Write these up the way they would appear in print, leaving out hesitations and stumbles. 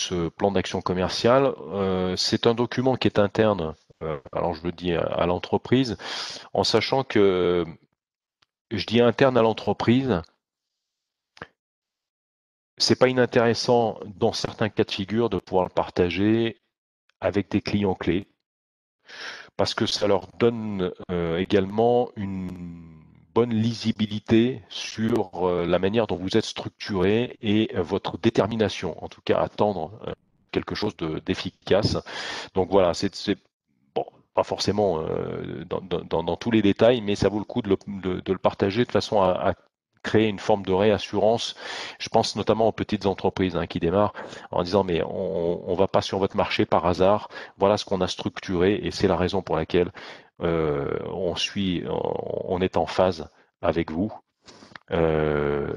ce plan d'action commerciale. C'est un document qui est interne, alors je le dis à l'entreprise, en sachant que je dis interne à l'entreprise, c'est pas inintéressant dans certains cas de figure de pouvoir le partager avec des clients clés, parce que ça leur donne également une bonne lisibilité sur la manière dont vous êtes structuré et votre détermination, en tout cas à tendre quelque chose d'efficace. Donc voilà, c'est bon, pas forcément dans tous les détails, mais ça vaut le coup de le partager de façon à créer une forme de réassurance. Je pense notamment aux petites entreprises qui démarrent en disant mais on va pas sur votre marché par hasard. Voilà ce qu'on a structuré et c'est la raison pour laquelle on est en phase avec vous euh,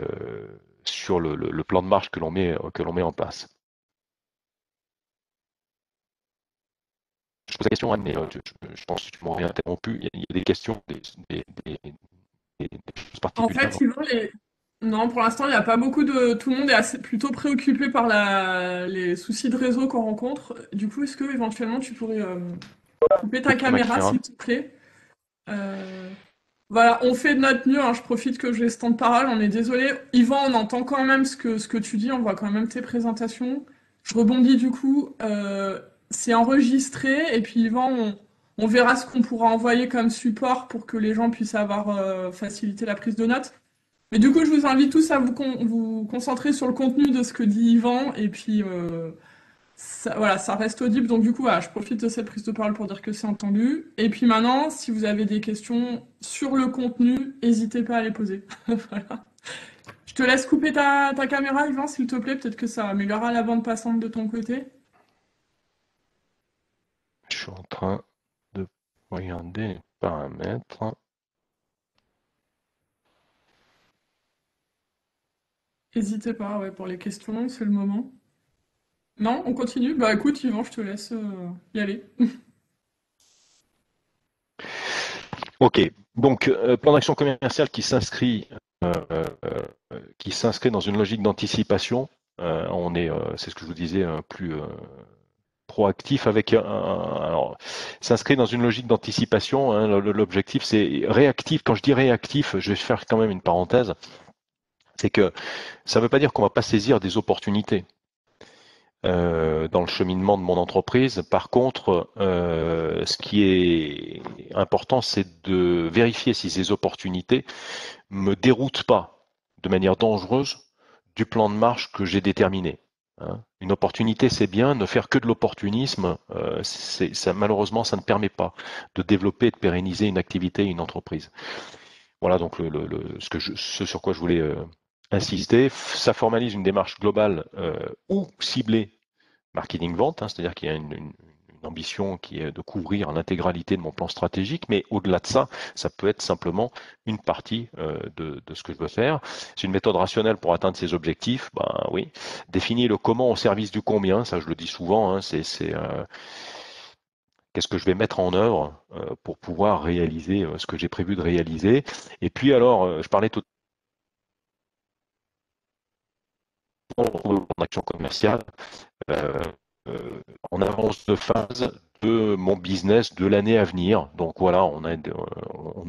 sur le plan de marche que l'on met en place. Je pose la question, Anne, mais je pense que tu m'aurais interrompu. Il y a des questions, des choses En particulières. fait, Yvan, non, pour l'instant, il n'y a pas beaucoup de... Tout le monde est plutôt préoccupé par les soucis de réseau qu'on rencontre. Du coup, est-ce que éventuellement tu pourrais couper ta Couper ma caméra, caméra. s'il te plaît? Euh, Voilà, on fait de notre mieux, hein. Je profite que j'ai ce temps de parole. On est désolé. Yvan, on entend quand même ce que tu dis. On voit quand même tes présentations. Je rebondis du coup. C'est enregistré. Et puis, Yvan, on verra ce qu'on pourra envoyer comme support pour que les gens puissent avoir facilité la prise de notes. Mais du coup, je vous invite tous à vous concentrer sur le contenu de ce que dit Yvan. Et puis, voilà, ça reste audible. Donc, du coup, voilà, je profite de cette prise de parole pour dire que c'est entendu. Et puis maintenant, si vous avez des questions sur le contenu, n'hésitez pas à les poser. Voilà. Je te laisse couper ta caméra, Yvan, s'il te plaît. Peut-être que ça améliorera la bande passante de ton côté. Je suis en train de regarder les paramètres. N'hésitez pas, ouais, pour les questions, c'est le moment. Non, on continue? Bah écoute, Yvan, je te laisse y aller. Ok, donc plan d'action commercial qui s'inscrit dans une logique d'anticipation. C'est ce que je vous disais, plus proactif alors, s'inscrit dans une logique d'anticipation. L'objectif, c'est réactif. Quand je dis réactif, je vais faire quand même une parenthèse. C'est que ça ne veut pas dire qu'on ne va pas saisir des opportunités dans le cheminement de mon entreprise. Par contre, ce qui est important, c'est de vérifier si ces opportunités me déroutent pas de manière dangereuse du plan de marche que j'ai déterminé. Une opportunité, c'est bien. Ne faire que de l'opportunisme, ça, malheureusement, ça ne permet pas de développer et de pérenniser une activité, une entreprise. Voilà donc ce sur quoi je voulais insister. Ça formalise une démarche globale ou ciblée marketing vente, c'est-à-dire qu'il y a une ambition qui est de couvrir l'intégralité de mon plan stratégique, mais au-delà de ça, ça peut être simplement une partie de ce que je veux faire. C'est une méthode rationnelle pour atteindre ces objectifs. Ben oui, définir le comment au service du combien, ça je le dis souvent, qu'est-ce que je vais mettre en œuvre pour pouvoir réaliser ce que j'ai prévu de réaliser. Et puis alors, je parlais tout à l'heure en action commerciale. euh, en avance de phase de mon business de l'année à venir. Donc voilà, on a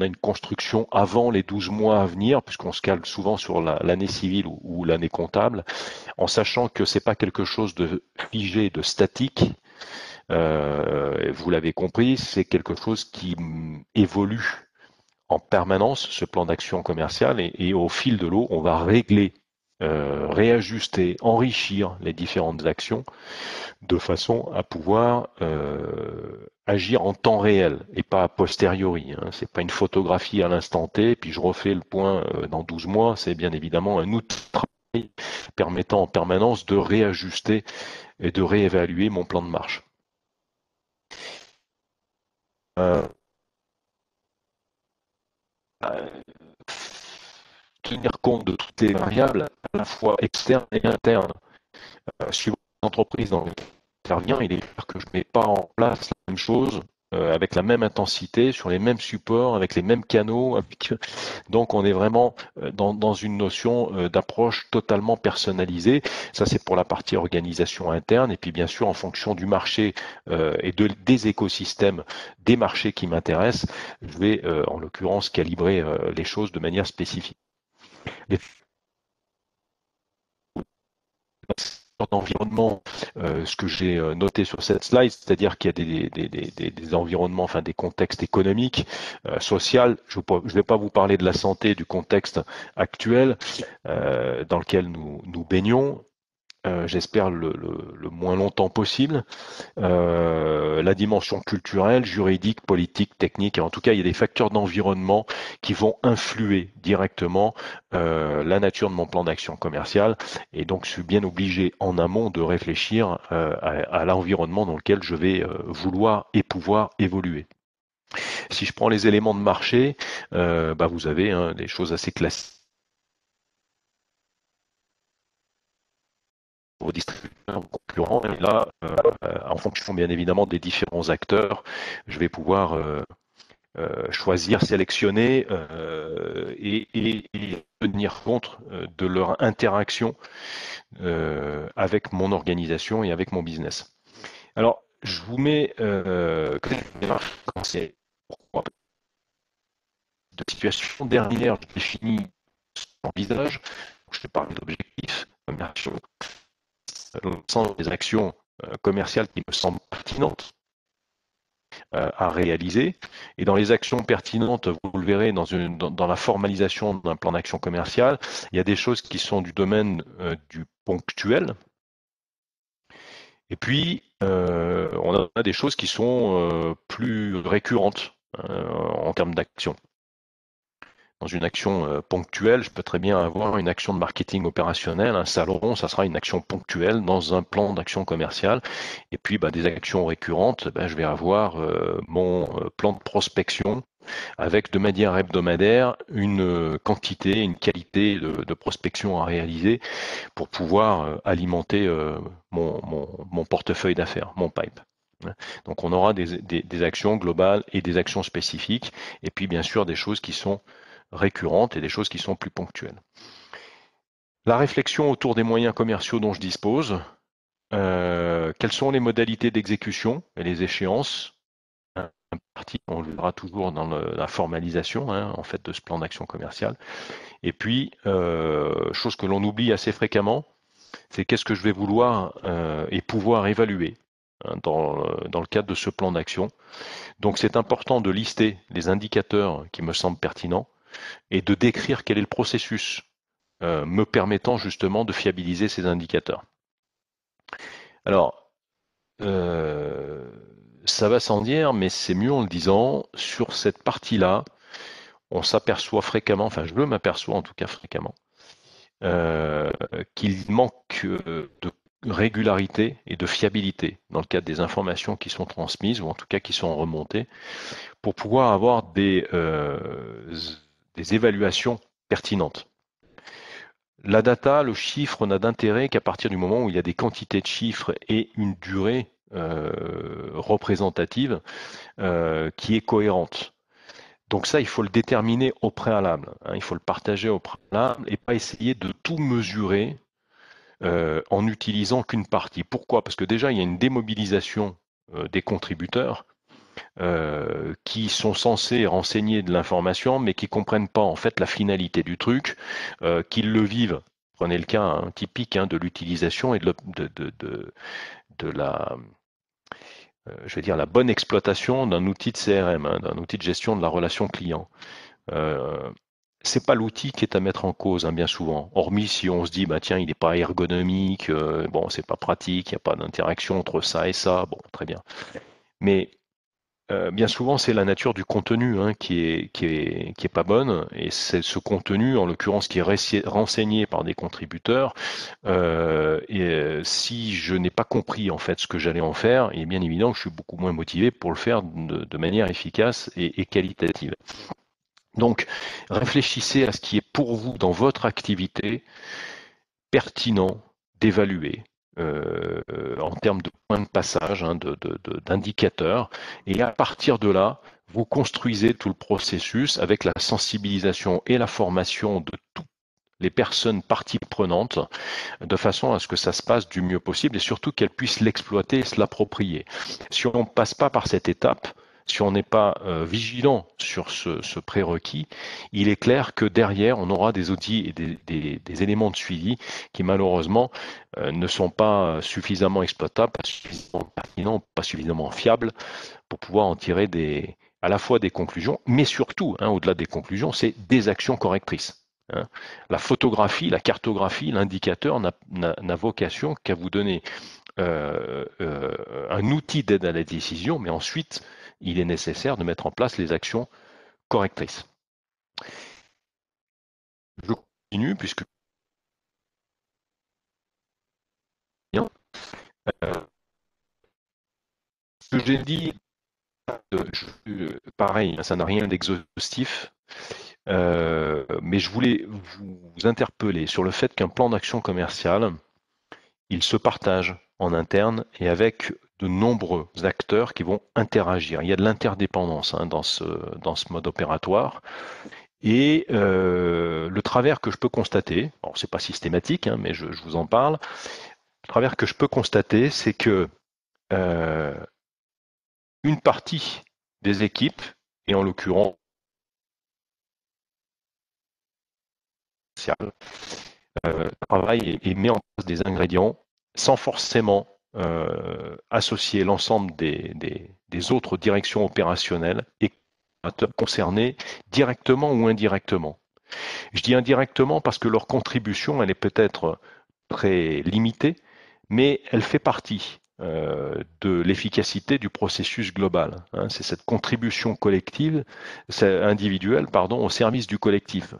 une construction avant les 12 mois à venir, puisqu'on se cale souvent sur l'année civile ou l'année comptable, en sachant que c'est pas quelque chose de figé, de statique. Vous l'avez compris, c'est quelque chose qui évolue en permanence, ce plan d'action commercial, et au fil de l'eau, on va régler, réajuster, enrichir les différentes actions de façon à pouvoir agir en temps réel et pas a posteriori. C'est pas une photographie à l'instant T, puis je refais le point dans 12 mois. C'est bien évidemment un outil de travail permettant en permanence de réajuster et de réévaluer mon plan de marche. Euh, Tenir compte de toutes les variables, à la fois externes et internes. Suivant l'entreprise dans laquelle j'interviens, il est clair que je ne mets pas en place la même chose avec la même intensité, sur les mêmes supports, avec les mêmes canaux. Donc on est vraiment dans une notion d'approche totalement personnalisée. Ça c'est pour la partie organisation interne. Et puis bien sûr en fonction du marché et des écosystèmes des marchés qui m'intéressent, je vais en l'occurrence calibrer les choses de manière spécifique. Les d'environnement, ce que j'ai noté sur cette slide, c'est-à-dire qu'il y a des environnements, enfin des contextes économiques, sociaux. Je ne vais pas vous parler de la santé, du contexte actuel dans lequel nous baignons. J'espère le moins longtemps possible. La dimension culturelle, juridique, politique, technique. En tout cas, il y a des facteurs d'environnement qui vont influer directement la nature de mon plan d'action commercial. Et donc, je suis bien obligé en amont de réfléchir à l'environnement dans lequel je vais vouloir et pouvoir évoluer. Si je prends les éléments de marché, vous avez des choses assez classiques. Vos distributeurs, vos concurrents, et là, en fonction bien évidemment des différents acteurs, je vais pouvoir choisir, sélectionner et tenir compte de leur interaction avec mon organisation et avec mon business. Alors, je vous mets pourquoi de situation dernière, je définis son visage, je vais parler d'objectifs commerciaux, l'ensemble des actions commerciales qui me semblent pertinentes à réaliser. Et dans les actions pertinentes, vous le verrez dans la formalisation d'un plan d'action commercial, il y a des choses qui sont du domaine du ponctuel. Et puis, on a des choses qui sont plus récurrentes en termes d'action. Dans une action ponctuelle, je peux très bien avoir une action de marketing opérationnel, un salon, ça sera une action ponctuelle dans un plan d'action commerciale. Et puis des actions récurrentes, je vais avoir mon plan de prospection avec de manière hebdomadaire une quantité, une qualité de prospection à réaliser pour pouvoir alimenter mon portefeuille d'affaires, mon pipe. Donc on aura des actions globales et des actions spécifiques, et puis bien sûr des choses qui sont récurrentes et des choses qui sont plus ponctuelles. La réflexion autour des moyens commerciaux dont je dispose, quelles sont les modalités d'exécution et les échéances. On le verra toujours dans la formalisation en fait de ce plan d'action commercial. Et puis, chose que l'on oublie assez fréquemment, c'est qu'est-ce que je vais vouloir et pouvoir évaluer dans le cadre de ce plan d'action. Donc c'est important de lister les indicateurs qui me semblent pertinents et de décrire quel est le processus me permettant justement de fiabiliser ces indicateurs. Alors, ça va sans dire, mais c'est mieux en le disant, sur cette partie-là, on s'aperçoit fréquemment, enfin je m'aperçois en tout cas fréquemment, qu'il manque de régularité et de fiabilité dans le cadre des informations qui sont transmises, ou en tout cas qui sont remontées, pour pouvoir avoir des évaluations pertinentes. La data, le chiffre n'a d'intérêt qu'à partir du moment où il y a des quantités de chiffres et une durée représentative qui est cohérente. Donc ça, il faut le déterminer au préalable. Il faut le partager au préalable et pas essayer de tout mesurer en n'utilisant qu'une partie. Pourquoi? Parce que déjà, il y a une démobilisation des contributeurs qui sont censés renseigner de l'information, mais qui comprennent pas en fait la finalité du truc, qu'ils le vivent. Prenez le cas typique de l'utilisation et de la je vais dire la bonne exploitation d'un outil de CRM, d'un outil de gestion de la relation client. C'est pas l'outil qui est à mettre en cause bien souvent, hormis si on se dit tiens il n'est pas ergonomique, bon c'est pas pratique, il n'y a pas d'interaction entre ça et ça, bon très bien. Mais bien souvent, c'est la nature du contenu qui est pas bonne, et c'est ce contenu, en l'occurrence, qui est renseigné par des contributeurs. Si je n'ai pas compris en fait ce que j'allais en faire, il est bien évident que je suis beaucoup moins motivé pour le faire de manière efficace et qualitative. Donc, réfléchissez à ce qui est pour vous dans votre activité pertinent d'évaluer en termes de points de passage, hein, d'indicateurs, et à partir de là, vous construisez tout le processus avec la sensibilisation et la formation de toutes les personnes parties prenantes, de façon à ce que ça se passe du mieux possible et surtout qu'elles puissent l'exploiter et se l'approprier. Si on ne passe pas par cette étape, si on n'est pas vigilant sur ce prérequis, il est clair que derrière, on aura des outils et des éléments de suivi qui malheureusement ne sont pas suffisamment exploitables, pas suffisamment pertinents, pas suffisamment fiables pour pouvoir en tirer à la fois des conclusions, mais surtout, hein, au-delà des conclusions, c'est des actions correctrices. Hein. La photographie, la cartographie, l'indicateur n'a vocation qu'à vous donner un outil d'aide à la décision, mais ensuite, il est nécessaire de mettre en place les actions correctrices. Je continue puisque ce que j'ai dit, pareil, ça n'a rien d'exhaustif, mais je voulais vous interpeller sur le fait qu'un plan d'action commerciale, il se partage en interne et avec de nombreux acteurs qui vont interagir. Il y a de l'interdépendance hein, dans ce mode opératoire. Et le travers que je peux constater, alors c'est pas systématique, hein, mais je vous en parle, le travers que je peux constater, c'est que une partie des équipes, et en l'occurrence, travaille et met en place des ingrédients sans forcément associer l'ensemble des autres directions opérationnelles et concernés directement ou indirectement. Je dis indirectement parce que leur contribution, elle est peut-être très limitée, mais elle fait partie de l'efficacité du processus global. Hein. C'est cette contribution collective, individuelle, pardon, au service du collectif.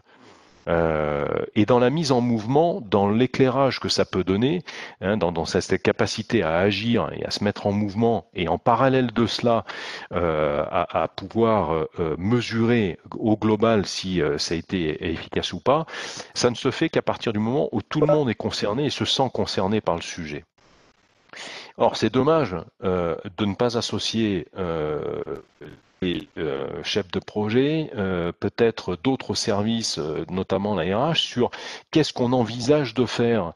Et dans la mise en mouvement, dans l'éclairage que ça peut donner, hein, dans cette capacité à agir et à se mettre en mouvement, et en parallèle de cela, à pouvoir mesurer au global si ça a été efficace ou pas, ça ne se fait qu'à partir du moment où tout le monde est concerné et se sent concerné par le sujet. Or, c'est dommage de ne pas associer les chefs de projet, peut-être d'autres services, notamment la RH, sur qu'est-ce qu'on envisage de faire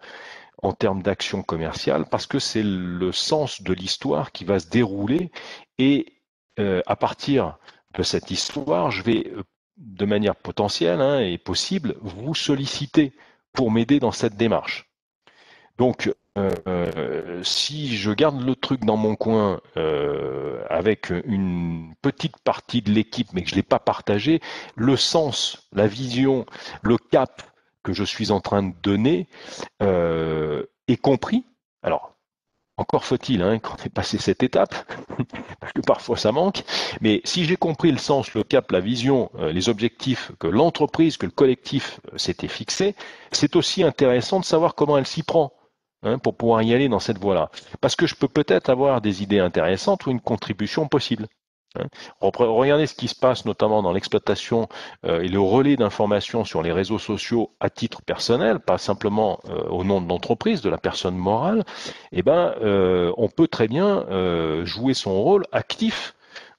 en termes d'action commerciale, parce que c'est le sens de l'histoire qui va se dérouler et à partir de cette histoire, je vais de manière potentielle hein, et possible vous solliciter pour m'aider dans cette démarche. Donc, si je garde le truc dans mon coin avec une petite partie de l'équipe, mais que je ne l'ai pas partagé, le sens, la vision, le cap que je suis en train de donner est compris. Alors, encore faut-il hein, qu'on ait passé cette étape, parce que parfois ça manque, mais si j'ai compris le sens, le cap, la vision, les objectifs que l'entreprise, que le collectif s'était fixé, c'est aussi intéressant de savoir comment elle s'y prend. Hein, pour pouvoir y aller dans cette voie-là. Parce que je peux peut-être avoir des idées intéressantes ou une contribution possible. Hein. Regardez ce qui se passe notamment dans l'exploitation et le relais d'informations sur les réseaux sociaux à titre personnel, pas simplement au nom de l'entreprise, de la personne morale. Eh ben, on peut très bien jouer son rôle actif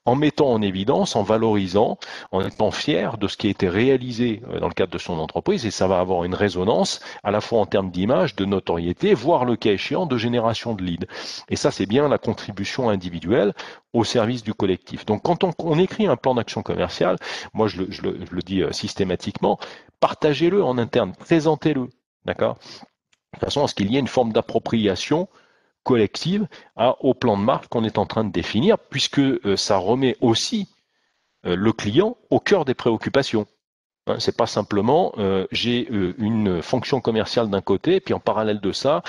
en mettant en évidence, en valorisant, en étant fier de ce qui a été réalisé dans le cadre de son entreprise, et ça va avoir une résonance à la fois en termes d'image, de notoriété, voire le cas échéant de génération de leads. Et ça, c'est bien la contribution individuelle au service du collectif. Donc quand on écrit un plan d'action commerciale, moi je le dis systématiquement, partagez-le en interne, présentez-le, d'accord? De façon à ce qu'il y ait une forme d'appropriation collective au plan de marque qu'on est en train de définir, puisque ça remet aussi le client au cœur des préoccupations. Hein, c'est pas simplement j'ai une fonction commerciale d'un côté, puis en parallèle de ça,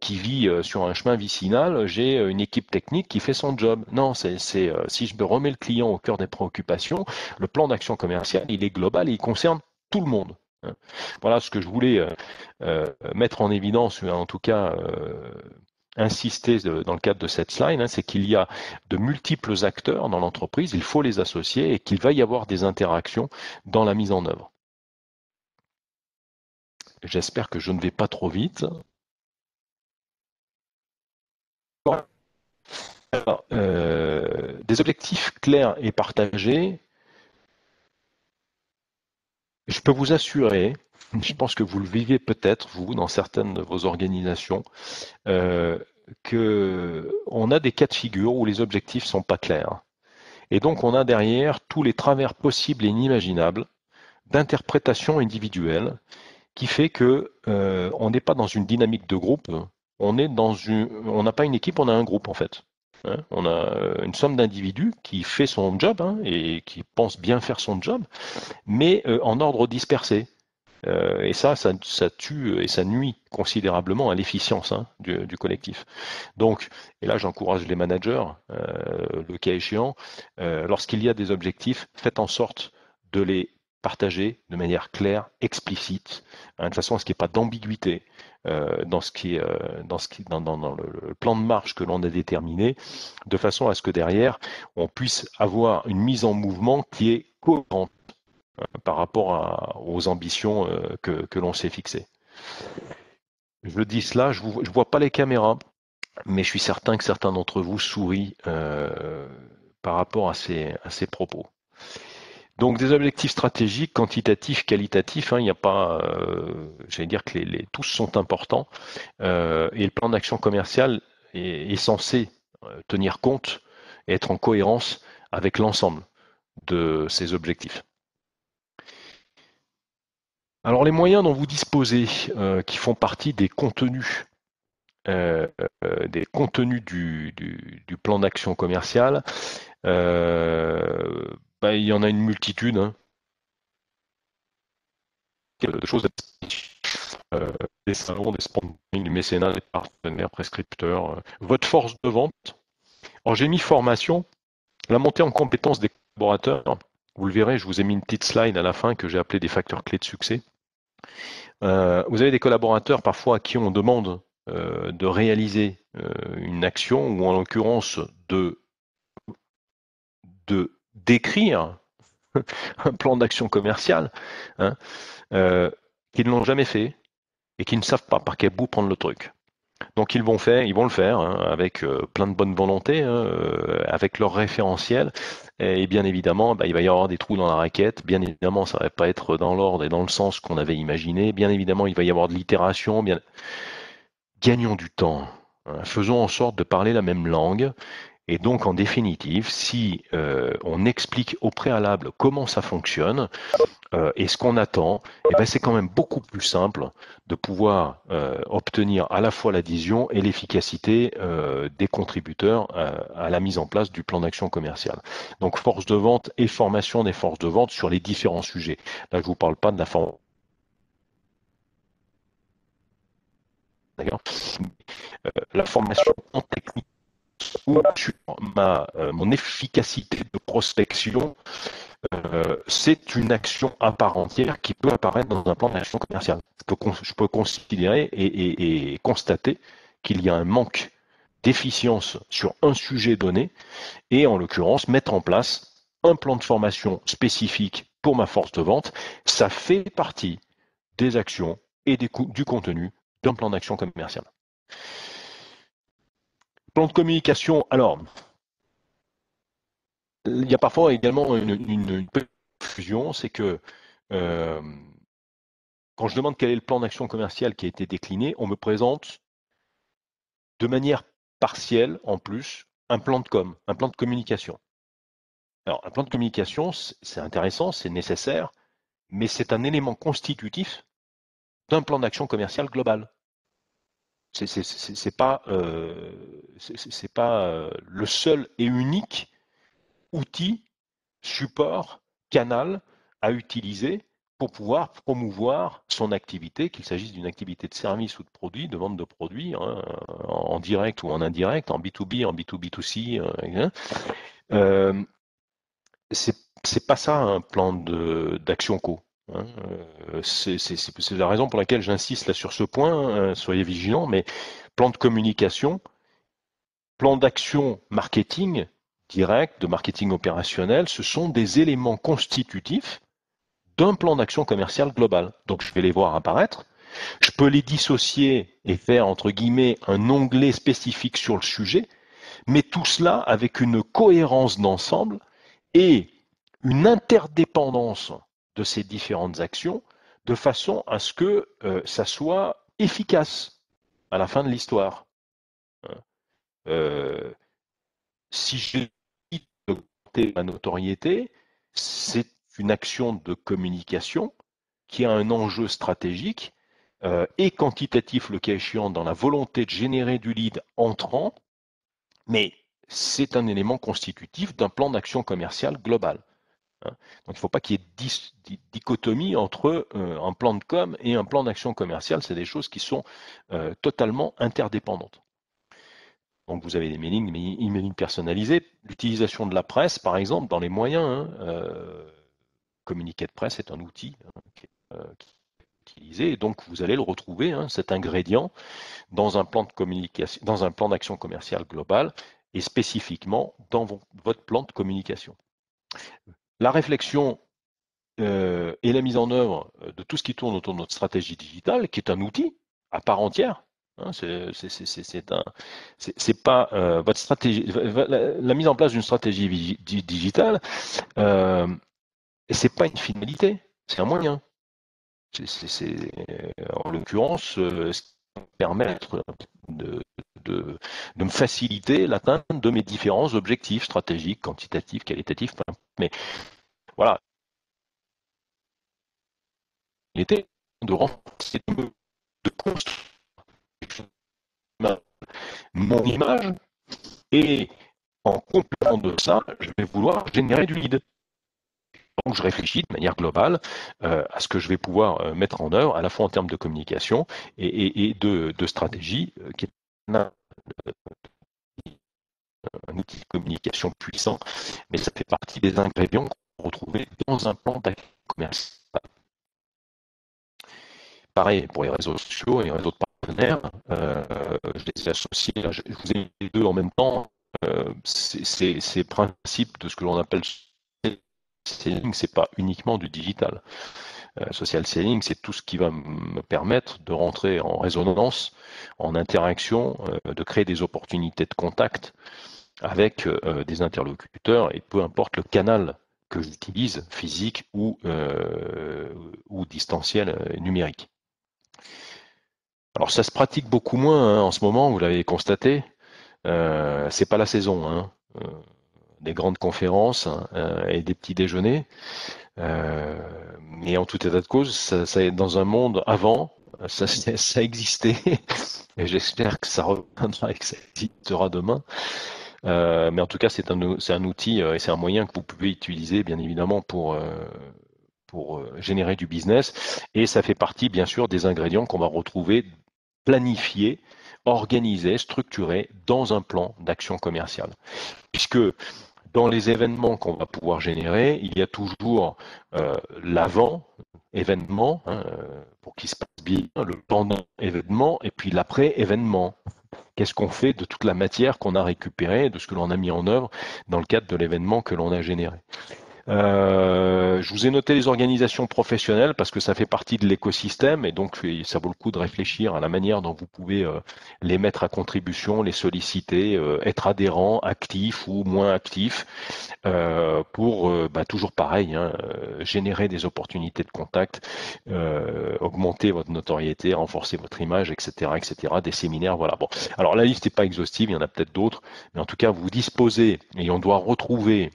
qui vit sur un chemin vicinal, j'ai une équipe technique qui fait son job. Non, c'est si je me remets le client au cœur des préoccupations, le plan d'action commerciale, il est global et il concerne tout le monde. Hein. Voilà ce que je voulais mettre en évidence, en tout cas insister dans le cadre de cette slide, hein, c'est qu'il y a de multiples acteurs dans l'entreprise, il faut les associer et qu'il va y avoir des interactions dans la mise en œuvre. J'espère que je ne vais pas trop vite. Alors, des objectifs clairs et partagés, je peux vous assurer, je pense que vous le vivez peut-être, vous, dans certaines de vos organisations, qu'on a des cas de figure où les objectifs sont pas clairs. Et donc, on a derrière tous les travers possibles et inimaginables d'interprétation individuelle qui fait que on n'est pas dans une dynamique de groupe, on n'a pas une équipe, on a un groupe en fait. Hein. On a une somme d'individus qui fait son job et qui pense bien faire son job, mais en ordre dispersé. Et ça tue et ça nuit considérablement à l'efficience du collectif. Donc, et là j'encourage les managers, le cas échéant, lorsqu'il y a des objectifs, faites en sorte de les partager de manière claire, explicite, de façon à ce qu'il n'y ait pas d'ambiguïté dans le plan de marche que l'on a déterminé, de façon à ce que derrière on puisse avoir une mise en mouvement qui est cohérente par rapport aux ambitions que l'on s'est fixées. Je dis cela, je ne vois pas les caméras, mais je suis certain que certains d'entre vous sourient par rapport à ces propos. Donc des objectifs stratégiques, quantitatifs, qualitatifs, il n'y a pas, j'allais dire que tous sont importants, et le plan d'action commercial est censé tenir compte et être en cohérence avec l'ensemble de ces objectifs. Alors les moyens dont vous disposez, qui font partie des contenus du plan d'action commercial, il y en a une multitude de choses, des salons, des sponsoring, du mécénat, des partenaires, prescripteurs, votre force de vente. Alors j'ai mis formation, la montée en compétence des collaborateurs. Vous le verrez, je vous ai mis une petite slide à la fin que j'ai appelée des facteurs clés de succès. Vous avez des collaborateurs parfois à qui on demande de réaliser une action ou en l'occurrence de d'écrire un plan d'action commercial qui ne l'ont jamais fait et qui ne savent pas par quel bout prendre le truc. Donc ils vont le faire avec plein de bonne volonté, avec leur référentiel. Et bien évidemment, il va y avoir des trous dans la raquette. Bien évidemment, ça ne va pas être dans l'ordre et dans le sens qu'on avait imaginé. Bien évidemment, il va y avoir de l'itération. Gagnons du temps. Faisons en sorte de parler la même langue. Et donc, en définitive, si on explique au préalable comment ça fonctionne et ce qu'on attend, c'est quand même beaucoup plus simple de pouvoir obtenir à la fois l'adhésion et l'efficacité des contributeurs à la mise en place du plan d'action commercial. Donc, force de vente et formation des forces de vente sur les différents sujets. Là, je ne vous parle pas de la formation. La formation en technique ou sur mon efficacité de prospection, c'est une action à part entière qui peut apparaître dans un plan d'action commercial. Je peux considérer et constater qu'il y a un manque d'efficience sur un sujet donné et en l'occurrence mettre en place un plan de formation spécifique pour ma force de vente, ça fait partie des actions et du contenu d'un plan d'action commercial. Plan de communication, alors, il y a parfois également une confusion, c'est que quand je demande quel est le plan d'action commercial qui a été décliné, on me présente de manière partielle, en plus, un plan de com, un plan de communication. Alors, un plan de communication, c'est intéressant, c'est nécessaire, mais c'est un élément constitutif d'un plan d'action commercial global. C'est pas le seul et unique outil, support, canal à utiliser pour pouvoir promouvoir son activité, qu'il s'agisse d'une activité de service ou de produit, de vente de produits, en direct ou en indirect, en B2B, en B2B2C. C'est pas ça un plan d'action co. C'est la raison pour laquelle j'insiste là sur ce point, soyez vigilants, mais plan de communication, plan d'action marketing direct, de marketing opérationnel, ce sont des éléments constitutifs d'un plan d'action commercial global. Donc je vais les voir apparaître, Je peux les dissocier et faire, entre guillemets, un onglet spécifique sur le sujet, mais tout cela avec une cohérence d'ensemble et une interdépendance de ces différentes actions de façon à ce que ça soit efficace à la fin de l'histoire. Euh, si j'ai augmenté ma notoriété, c'est une action de communication qui a un enjeu stratégique et quantitatif, le cas échéant, dans la volonté de générer du lead entrant, mais c'est un élément constitutif d'un plan d'action commerciale global. Donc il ne faut pas qu'il y ait dichotomie entre un plan de com et un plan d'action commerciale, c'est des choses qui sont totalement interdépendantes. Donc vous avez des emailing personnalisés, l'utilisation de la presse par exemple dans les moyens, communiqué de presse est un outil qui est utilisé et donc vous allez le retrouver, cet ingrédient dans un plan de communication, dans un plan d'action commerciale global et spécifiquement dans votre plan de communication. La réflexion et la mise en œuvre de tout ce qui tourne autour de notre stratégie digitale, qui est un outil à part entière. C'est pas votre stratégie. La mise en place d'une stratégie digitale, c'est pas une finalité, c'est un moyen. En l'occurrence, ce qui va me permettre de me faciliter l'atteinte de mes différents objectifs stratégiques, quantitatifs, qualitatifs. Mais voilà, il était de renforcer, de construire mon image et en complément de ça, je vais vouloir générer du lead. Donc je réfléchis de manière globale à ce que je vais pouvoir mettre en œuvre, à la fois en termes de communication et de stratégie, qui est un outil de communication puissant, mais ça fait partie des ingrédients qu'on retrouve dans un plan d'action commercial. Pareil pour les réseaux sociaux et les réseaux de partenaires, je les associe, je vous ai mis les deux en même temps, ces principes de ce que l'on appelle selling, c'est pas uniquement du digital. Social selling, c'est tout ce qui va me permettre de rentrer en résonance, en interaction, de créer des opportunités de contact avec des interlocuteurs et peu importe le canal que j'utilise, physique ou distanciel numérique. Alors ça se pratique beaucoup moins en ce moment, vous l'avez constaté. C'est pas la saison des grandes conférences et des petits déjeuners. Mais en tout état de cause, ça dans un monde avant, ça existait. Et j'espère que ça reviendra et que ça existera demain. Mais en tout cas, c'est un outil et c'est un moyen que vous pouvez utiliser, bien évidemment, pour générer du business. Et ça fait partie, bien sûr, des ingrédients qu'on va retrouver planifiés, organisés, structurés dans un plan d'action commerciale. Puisque dans les événements qu'on va pouvoir générer, il y a toujours l'avant événement pour qu'il se passe bien, le pendant événement et puis l'après événement. Qu'est-ce qu'on fait de toute la matière qu'on a récupérée, de ce que l'on a mis en œuvre dans le cadre de l'événement que l'on a généré. Je vous ai noté les organisations professionnelles parce que ça fait partie de l'écosystème et donc ça vaut le coup de réfléchir à la manière dont vous pouvez les mettre à contribution, les solliciter, être adhérent, actif ou moins actif pour toujours pareil, générer des opportunités de contact, augmenter votre notoriété, renforcer votre image, etc., etc. Des séminaires, voilà. Bon, alors la liste n'est pas exhaustive, il y en a peut-être d'autres, mais en tout cas vous disposez et on doit retrouver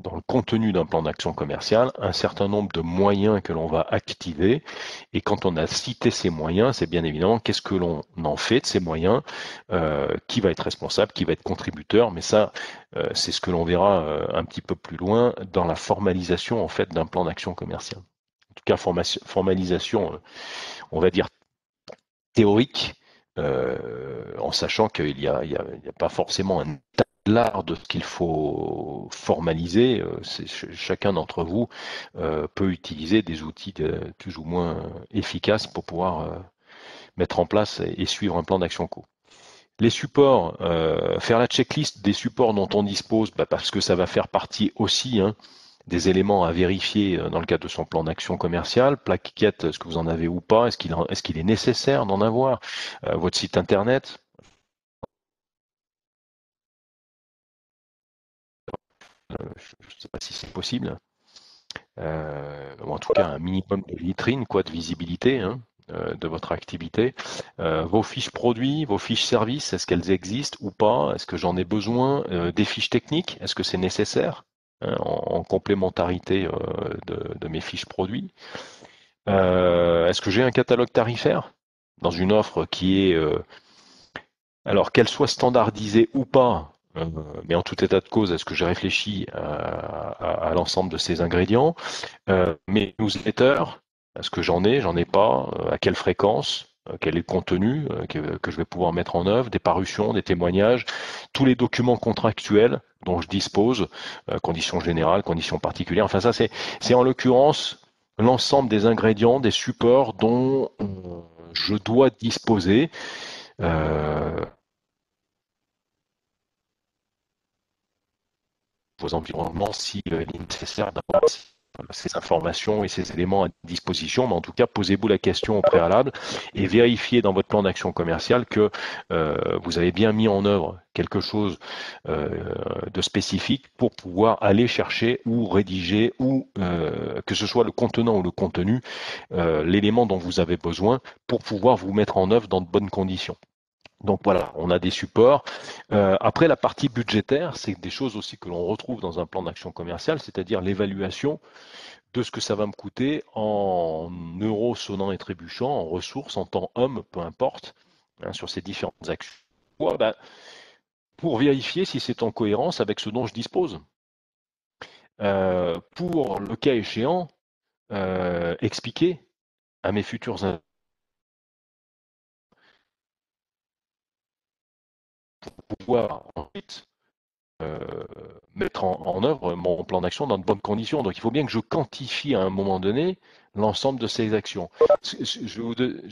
dans le contenu d'un plan d'action commerciale, un certain nombre de moyens que l'on va activer. Et quand on a cité ces moyens, c'est bien évidemment qu'est-ce que l'on en fait de ces moyens, qui va être responsable, qui va être contributeur. Mais ça, c'est ce que l'on verra un petit peu plus loin dans la formalisation en fait d'un plan d'action commerciale. En tout cas, formalisation, on va dire théorique, en sachant qu'il n'y a pas forcément un l'art de ce qu'il faut formaliser, chacun d'entre vous peut utiliser des outils plus ou moins efficaces pour pouvoir mettre en place et suivre un plan d'action co. Les supports, faire la checklist des supports dont on dispose, parce que ça va faire partie aussi des éléments à vérifier dans le cadre de son plan d'action commercial. Plaquette, est-ce que vous en avez ou pas? Est-ce qu'il est nécessaire d'en avoir? Votre site internet, je ne sais pas si c'est possible. Ou en tout cas un minimum de vitrine, quoi, de visibilité, hein, de votre activité. Vos fiches produits, vos fiches services, est-ce qu'elles existent ou pas? Est-ce que j'en ai besoin? Des fiches techniques, est-ce que c'est nécessaire, hein, en complémentarité de mes fiches produits? Est-ce que j'ai un catalogue tarifaire dans une offre qui est, alors qu'elle soit standardisée ou pas, mais en tout état de cause, est-ce que j'ai réfléchi à l'ensemble de ces ingrédients? Mes newsletters, est-ce que j'en ai pas? À quelle fréquence? Quel est le contenu que je vais pouvoir mettre en œuvre? Des parutions, des témoignages, tous les documents contractuels dont je dispose, conditions générales, conditions particulières. Enfin, ça, c'est en l'occurrence l'ensemble des ingrédients, des supports dont je dois disposer. Vos environnements s'il est nécessaire d'avoir ces informations et ces éléments à disposition, mais en tout cas, posez-vous la question au préalable et vérifiez dans votre plan d'action commerciale que vous avez bien mis en œuvre quelque chose de spécifique pour pouvoir aller chercher ou rédiger ou que ce soit le contenant ou le contenu, l'élément dont vous avez besoin pour pouvoir vous mettre en œuvre dans de bonnes conditions. Donc voilà, on a des supports. Après, la partie budgétaire, c'est des choses aussi que l'on retrouve dans un plan d'action commerciale, c'est-à-dire l'évaluation de ce que ça va me coûter en euros sonnant et trébuchant, en ressources, en temps homme, peu importe, hein, sur ces différentes actions. Ouais, ben, pour vérifier si c'est en cohérence avec ce dont je dispose. Pour le cas échéant, expliquer à mes futurs pour pouvoir ensuite mettre en œuvre mon plan d'action dans de bonnes conditions. Donc il faut bien que je quantifie à un moment donné l'ensemble de ces actions. Je vous donne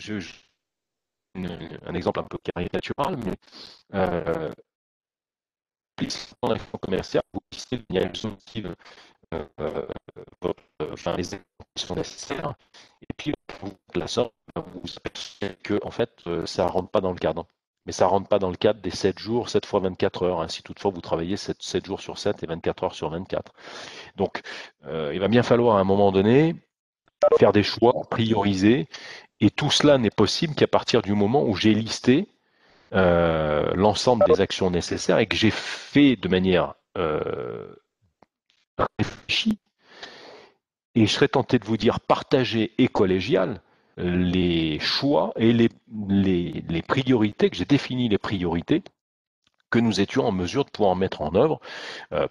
un exemple un peu caricatural, mais les plans d'action commerciale, vous listez de manière exhaustive enfin, les actions qui sont nécessaires, et puis vous la sorte, vous apercevez que en fait, ça ne rentre pas dans le cadre. Mais ça ne rentre pas dans le cadre des 7 jours, 7 fois 24 heures, hein, si toutefois vous travaillez 7 jours sur 7 et 24 heures sur 24. Donc, il va bien falloir à un moment donné faire des choix, prioriser, et tout cela n'est possible qu'à partir du moment où j'ai listé l'ensemble des actions nécessaires et que j'ai fait de manière réfléchie, et je serais tenté de vous dire partagée et collégiale, les choix et les priorités, que j'ai défini les priorités que nous étions en mesure de pouvoir mettre en œuvre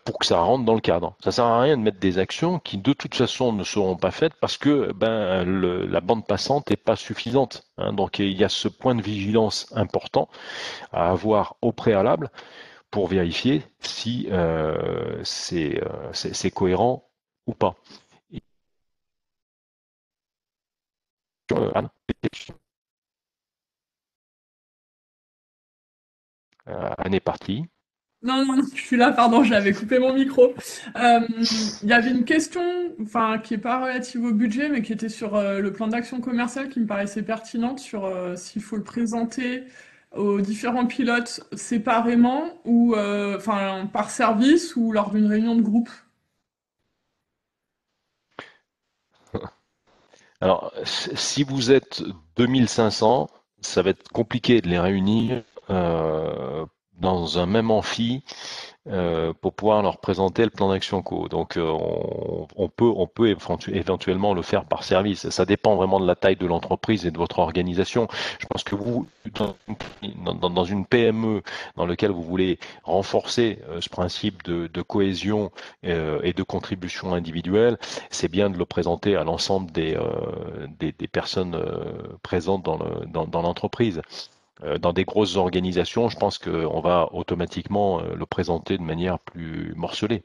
pour que ça rentre dans le cadre. Ça sert à rien de mettre des actions qui de toute façon ne seront pas faites parce que la bande passante n'est pas suffisante, hein. Donc il y a ce point de vigilance important à avoir au préalable pour vérifier si c'est cohérent ou pas. Anne, Anne est partie. Non, non, non, je suis là, pardon, j'avais coupé mon micro. Il y avait une question, enfin, qui est pas relative au budget, mais qui était sur le plan d'action commerciale qui me paraissait pertinente sur s'il faut le présenter aux différents pilotes séparément ou enfin par service ou lors d'une réunion de groupe. Alors, si vous êtes 2500, ça va être compliqué de les réunir dans un même amphi pour pouvoir leur présenter le plan d'action co. Donc on peut éventuellement le faire par service. Ça dépend vraiment de la taille de l'entreprise et de votre organisation. Je pense que vous, dans une PME dans laquelle vous voulez renforcer ce principe de cohésion et de contribution individuelle, c'est bien de le présenter à l'ensemble des personnes présentes dans l'entreprise. Dans des grosses organisations, je pense qu'on va automatiquement le présenter de manière plus morcelée.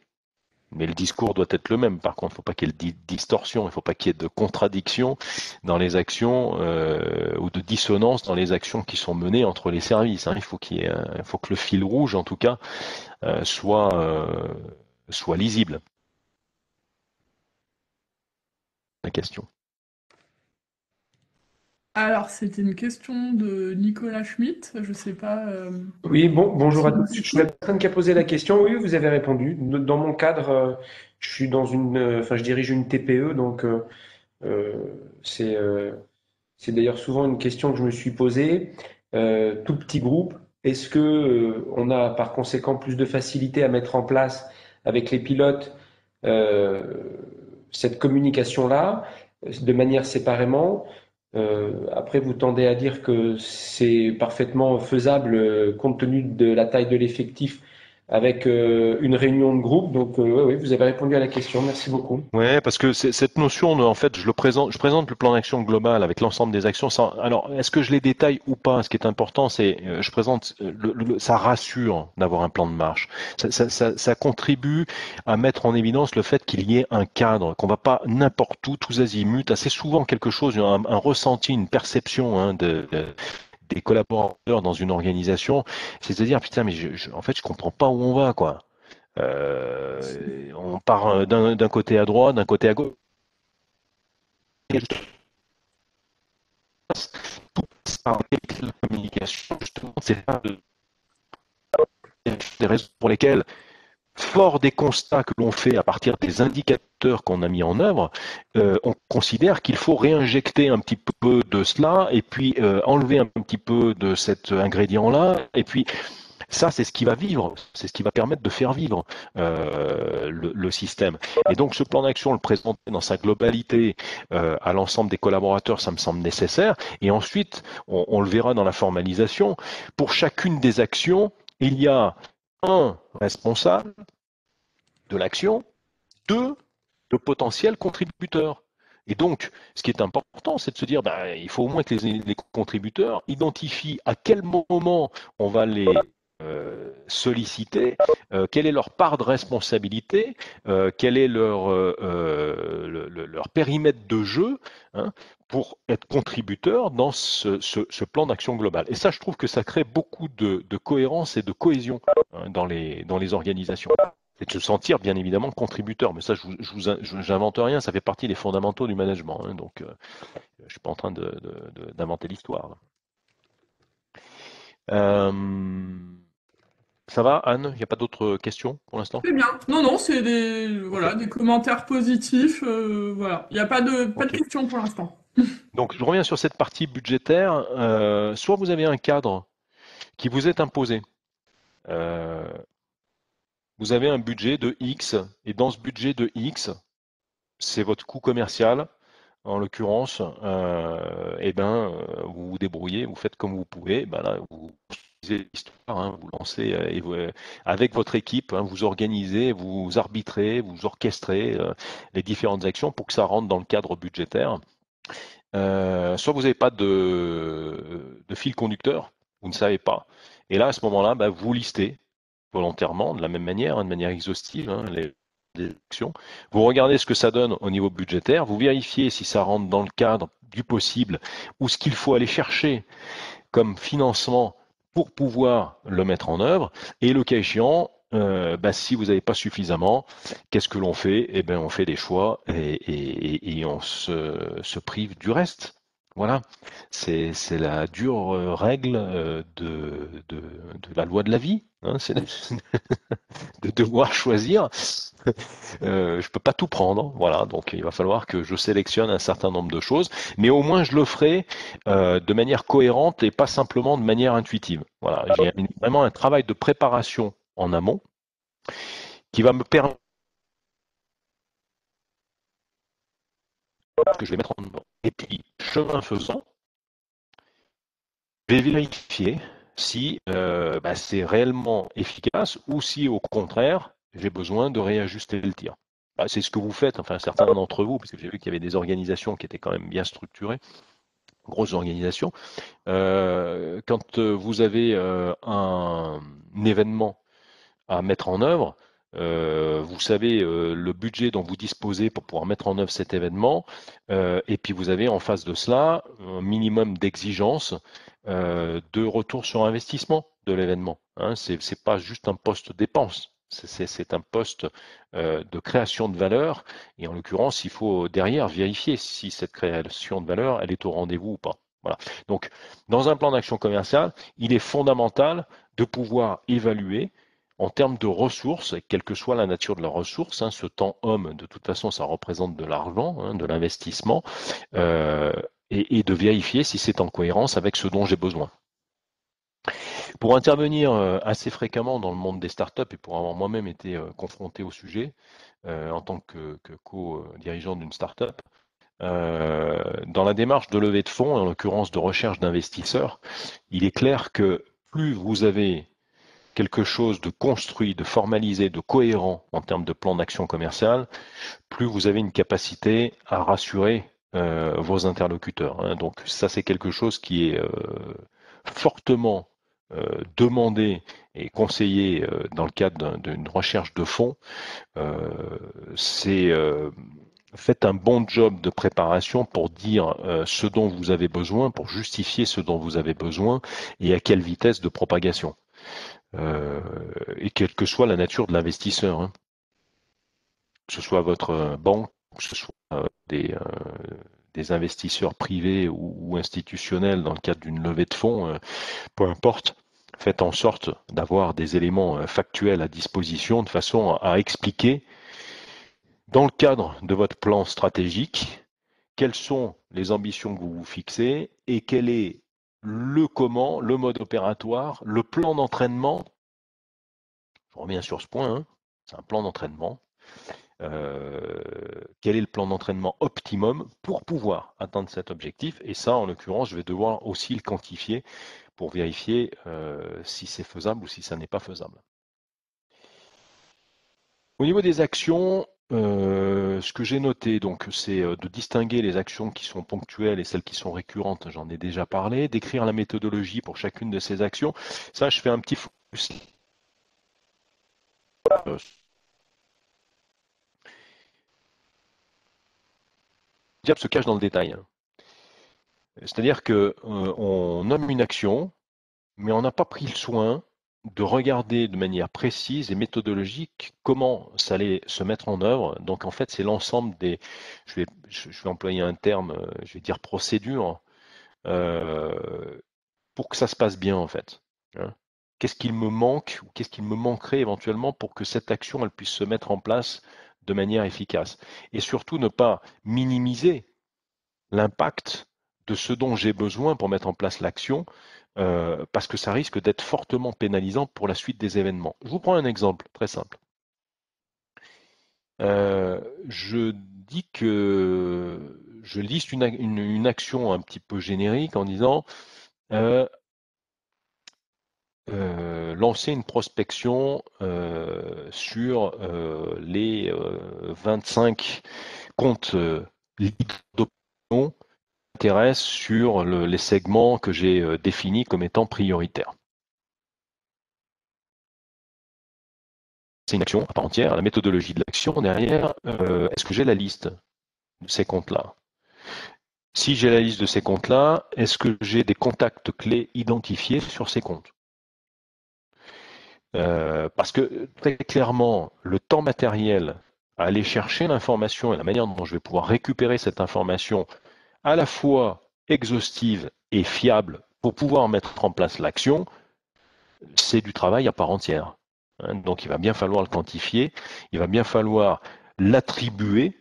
Mais le discours doit être le même. Par contre, il ne faut pas qu'il y ait de distorsion, il ne faut pas qu'il y ait de contradiction dans les actions ou de dissonance dans les actions qui sont menées entre les services, hein. Il faut il faut que le fil rouge, en tout cas, soit lisible. la question. Alors, c'était une question de Nicolas Schmitt. Je sais pas Oui, bonjour à s'il tous. nous Je suis la écoute. personne qui a posé la question. Oui, vous avez répondu. Dans mon cadre, je suis dans enfin, je dirige une TPE, donc euh, c'est c'est d'ailleurs souvent une question que je me suis posée. Tout petit groupe, est-ce que on a par conséquent plus de facilité à mettre en place avec les pilotes euh, cette communication-là de manière séparément? Après, vous tendez à dire que c'est parfaitement faisable compte tenu de la taille de l'effectif avec une réunion de groupe. Donc, oui, oui, vous avez répondu à la question. Merci beaucoup. Ouais, parce que cette notion, en fait, je présente le plan d'action global avec l'ensemble des actions. Alors, est-ce que je les détaille ou pas? Ce qui est important, c'est, je présente, ça rassure d'avoir un plan de marche. Ça contribue à mettre en évidence le fait qu'il y ait un cadre, qu'on va pas n'importe où, tous azimuts. Assez souvent quelque chose, un ressenti, une perception hein, des collaborateurs dans une organisation, c'est de dire putain, mais en fait, je comprends pas où on va, quoi. On part d'un côté à droite, d'un côté à gauche. Tout passe par la communication, justement, c'est pas des raisons pour lesquelles, fort des constats que l'on fait à partir des indicateurs qu'on a mis en œuvre, on considère qu'il faut réinjecter un petit peu de cela et puis enlever un petit peu de cet ingrédient-là et puis ça, c'est ce qui va vivre, c'est ce qui va permettre de faire vivre le système. Et donc, ce plan d'action, le présenter dans sa globalité à l'ensemble des collaborateurs, ça me semble nécessaire. Et ensuite, on le verra dans la formalisation. Pour chacune des actions, il y a un responsable de l'action, deux de potentiels contributeurs. Et donc, ce qui est important, c'est de se dire, ben, il faut au moins que les contributeurs identifient à quel moment on va les solliciter, quelle est leur part de responsabilité, quel est leur périmètre de jeu hein, pour être contributeur dans ce plan d'action global. Et ça, je trouve que ça crée beaucoup de cohérence et de cohésion hein, dans les organisations. C'est de se sentir bien évidemment contributeur, mais ça, j'invente rien, ça fait partie des fondamentaux du management. Hein, donc, je suis pas en train d'inventer l'histoire. Ça va, Anne? Il n'y a pas d'autres questions pour l'instant? Très bien. Non, non, c'est des, Ok. voilà, des commentaires positifs. Voilà. Il n'y a pas de Ok. questions pour l'instant. Donc, je reviens sur cette partie budgétaire. Soit vous avez un cadre qui vous est imposé. Euh, vous avez un budget de X, et dans ce budget de X, c'est votre coût commercial. En l'occurrence, vous vous débrouillez, vous faites comme vous pouvez. Ben là, vous construisez l'histoire, hein, vous lancez avec votre équipe, hein, vous organisez, vous arbitrez, vous orchestrez les différentes actions pour que ça rentre dans le cadre budgétaire. Soit vous n'avez pas de fil conducteur, vous ne savez pas. Et là, à ce moment-là, ben, vous listez volontairement, de la même manière, hein, de manière exhaustive, hein, les actions. Vous regardez ce que ça donne au niveau budgétaire, vous vérifiez si ça rentre dans le cadre du possible ou ce qu'il faut aller chercher comme financement pour pouvoir le mettre en œuvre. Et le cas échéant, si vous n'avez pas suffisamment, qu'est-ce que l'on fait? Eh bien, on fait des choix et on se prive du reste. Voilà, c'est la dure règle de la loi de la vie. Hein, c'est de devoir choisir. Je peux pas tout prendre, voilà. Donc il va falloir que je sélectionne un certain nombre de choses, mais au moins je le ferai de manière cohérente et pas simplement de manière intuitive. Voilà, j'ai vraiment un travail de préparation en amont qui va me permettre que je vais mettre en œuvre. Et puis chemin faisant, je vais vérifier si c'est réellement efficace ou si au contraire j'ai besoin de réajuster le tir. C'est ce que vous faites, enfin certains d'entre vous, parce que j'ai vu qu'il y avait des organisations qui étaient quand même bien structurées, grosses organisations. Quand vous avez un événement à mettre en œuvre, vous savez le budget dont vous disposez pour pouvoir mettre en œuvre cet événement, et puis vous avez en face de cela un minimum d'exigence de retour sur investissement de l'événement. Hein, c'est pas juste un poste dépense, C'est un poste de création de valeur, et en l'occurrence, il faut derrière vérifier si cette création de valeur, elle est au rendez-vous ou pas. Voilà. Donc, dans un plan d'action commerciale, il est fondamental de pouvoir évaluer en termes de ressources, quelle que soit la nature de la ressource, ce temps homme, de toute façon, ça représente de l'argent, de l'investissement, et de vérifier si c'est en cohérence avec ce dont j'ai besoin. Pour intervenir assez fréquemment dans le monde des startups et pour avoir moi-même été confronté au sujet en tant que co-dirigeant d'une startup, dans la démarche de levée de fonds, en l'occurrence de recherche d'investisseurs, il est clair que plus vous avez quelque chose de construit, de formalisé, de cohérent en termes de plan d'action commerciale, plus vous avez une capacité à rassurer vos interlocuteurs. Donc ça, c'est quelque chose qui est fortement demandé et conseillé dans le cadre d'une recherche de fonds. Faites un bon job de préparation pour dire ce dont vous avez besoin, pour justifier ce dont vous avez besoin et à quelle vitesse de propagation. Et quelle que soit la nature de l'investisseur, que ce soit votre banque, que ce soit des investisseurs privés ou institutionnels dans le cadre d'une levée de fonds, peu importe, faites en sorte d'avoir des éléments factuels à disposition de façon à expliquer dans le cadre de votre plan stratégique quelles sont les ambitions que vous vous fixez et quel est le comment, le mode opératoire, le plan d'entraînement. Je reviens sur ce point, c'est un plan d'entraînement. Quel est le plan d'entraînement optimum pour pouvoir atteindre cet objectif? Et ça, en l'occurrence, je vais devoir aussi le quantifier pour vérifier si c'est faisable ou si ça n'est pas faisable. Au niveau des actions, ce que j'ai noté, donc, c'est de distinguer les actions qui sont ponctuelles et celles qui sont récurrentes. J'en ai déjà parlé. D'écrire la méthodologie pour chacune de ces actions. Ça, je fais un petit focus. Le diable se cache dans le détail. C'est-à-dire que on nomme une action, mais on n'a pas pris le soin de regarder de manière précise et méthodologique comment ça allait se mettre en œuvre. Donc en fait, c'est l'ensemble des, je vais employer un terme, je vais dire procédure, pour que ça se passe bien en fait. Qu'est-ce qu'il me manque ou qu'est-ce qu'il me manquerait éventuellement pour que cette action elle puisse se mettre en place de manière efficace. Et surtout ne pas minimiser l'impact de ce dont j'ai besoin pour mettre en place l'action, parce que ça risque d'être fortement pénalisant pour la suite des événements. Je vous prends un exemple très simple. Je dis que je liste une action un petit peu générique en disant lancer une prospection sur les 25 comptes d'opinion intéresse sur les segments que j'ai définis comme étant prioritaires. C'est une action à part entière. La méthodologie de l'action derrière, est-ce que j'ai la liste de ces comptes-là? Si j'ai la liste de ces comptes-là, est-ce que j'ai des contacts clés identifiés sur ces comptes? Parce que très clairement, le temps matériel à aller chercher l'information et la manière dont je vais pouvoir récupérer cette information à la fois exhaustive et fiable pour pouvoir mettre en place l'action, c'est du travail à part entière. Donc il va bien falloir le quantifier, il va bien falloir l'attribuer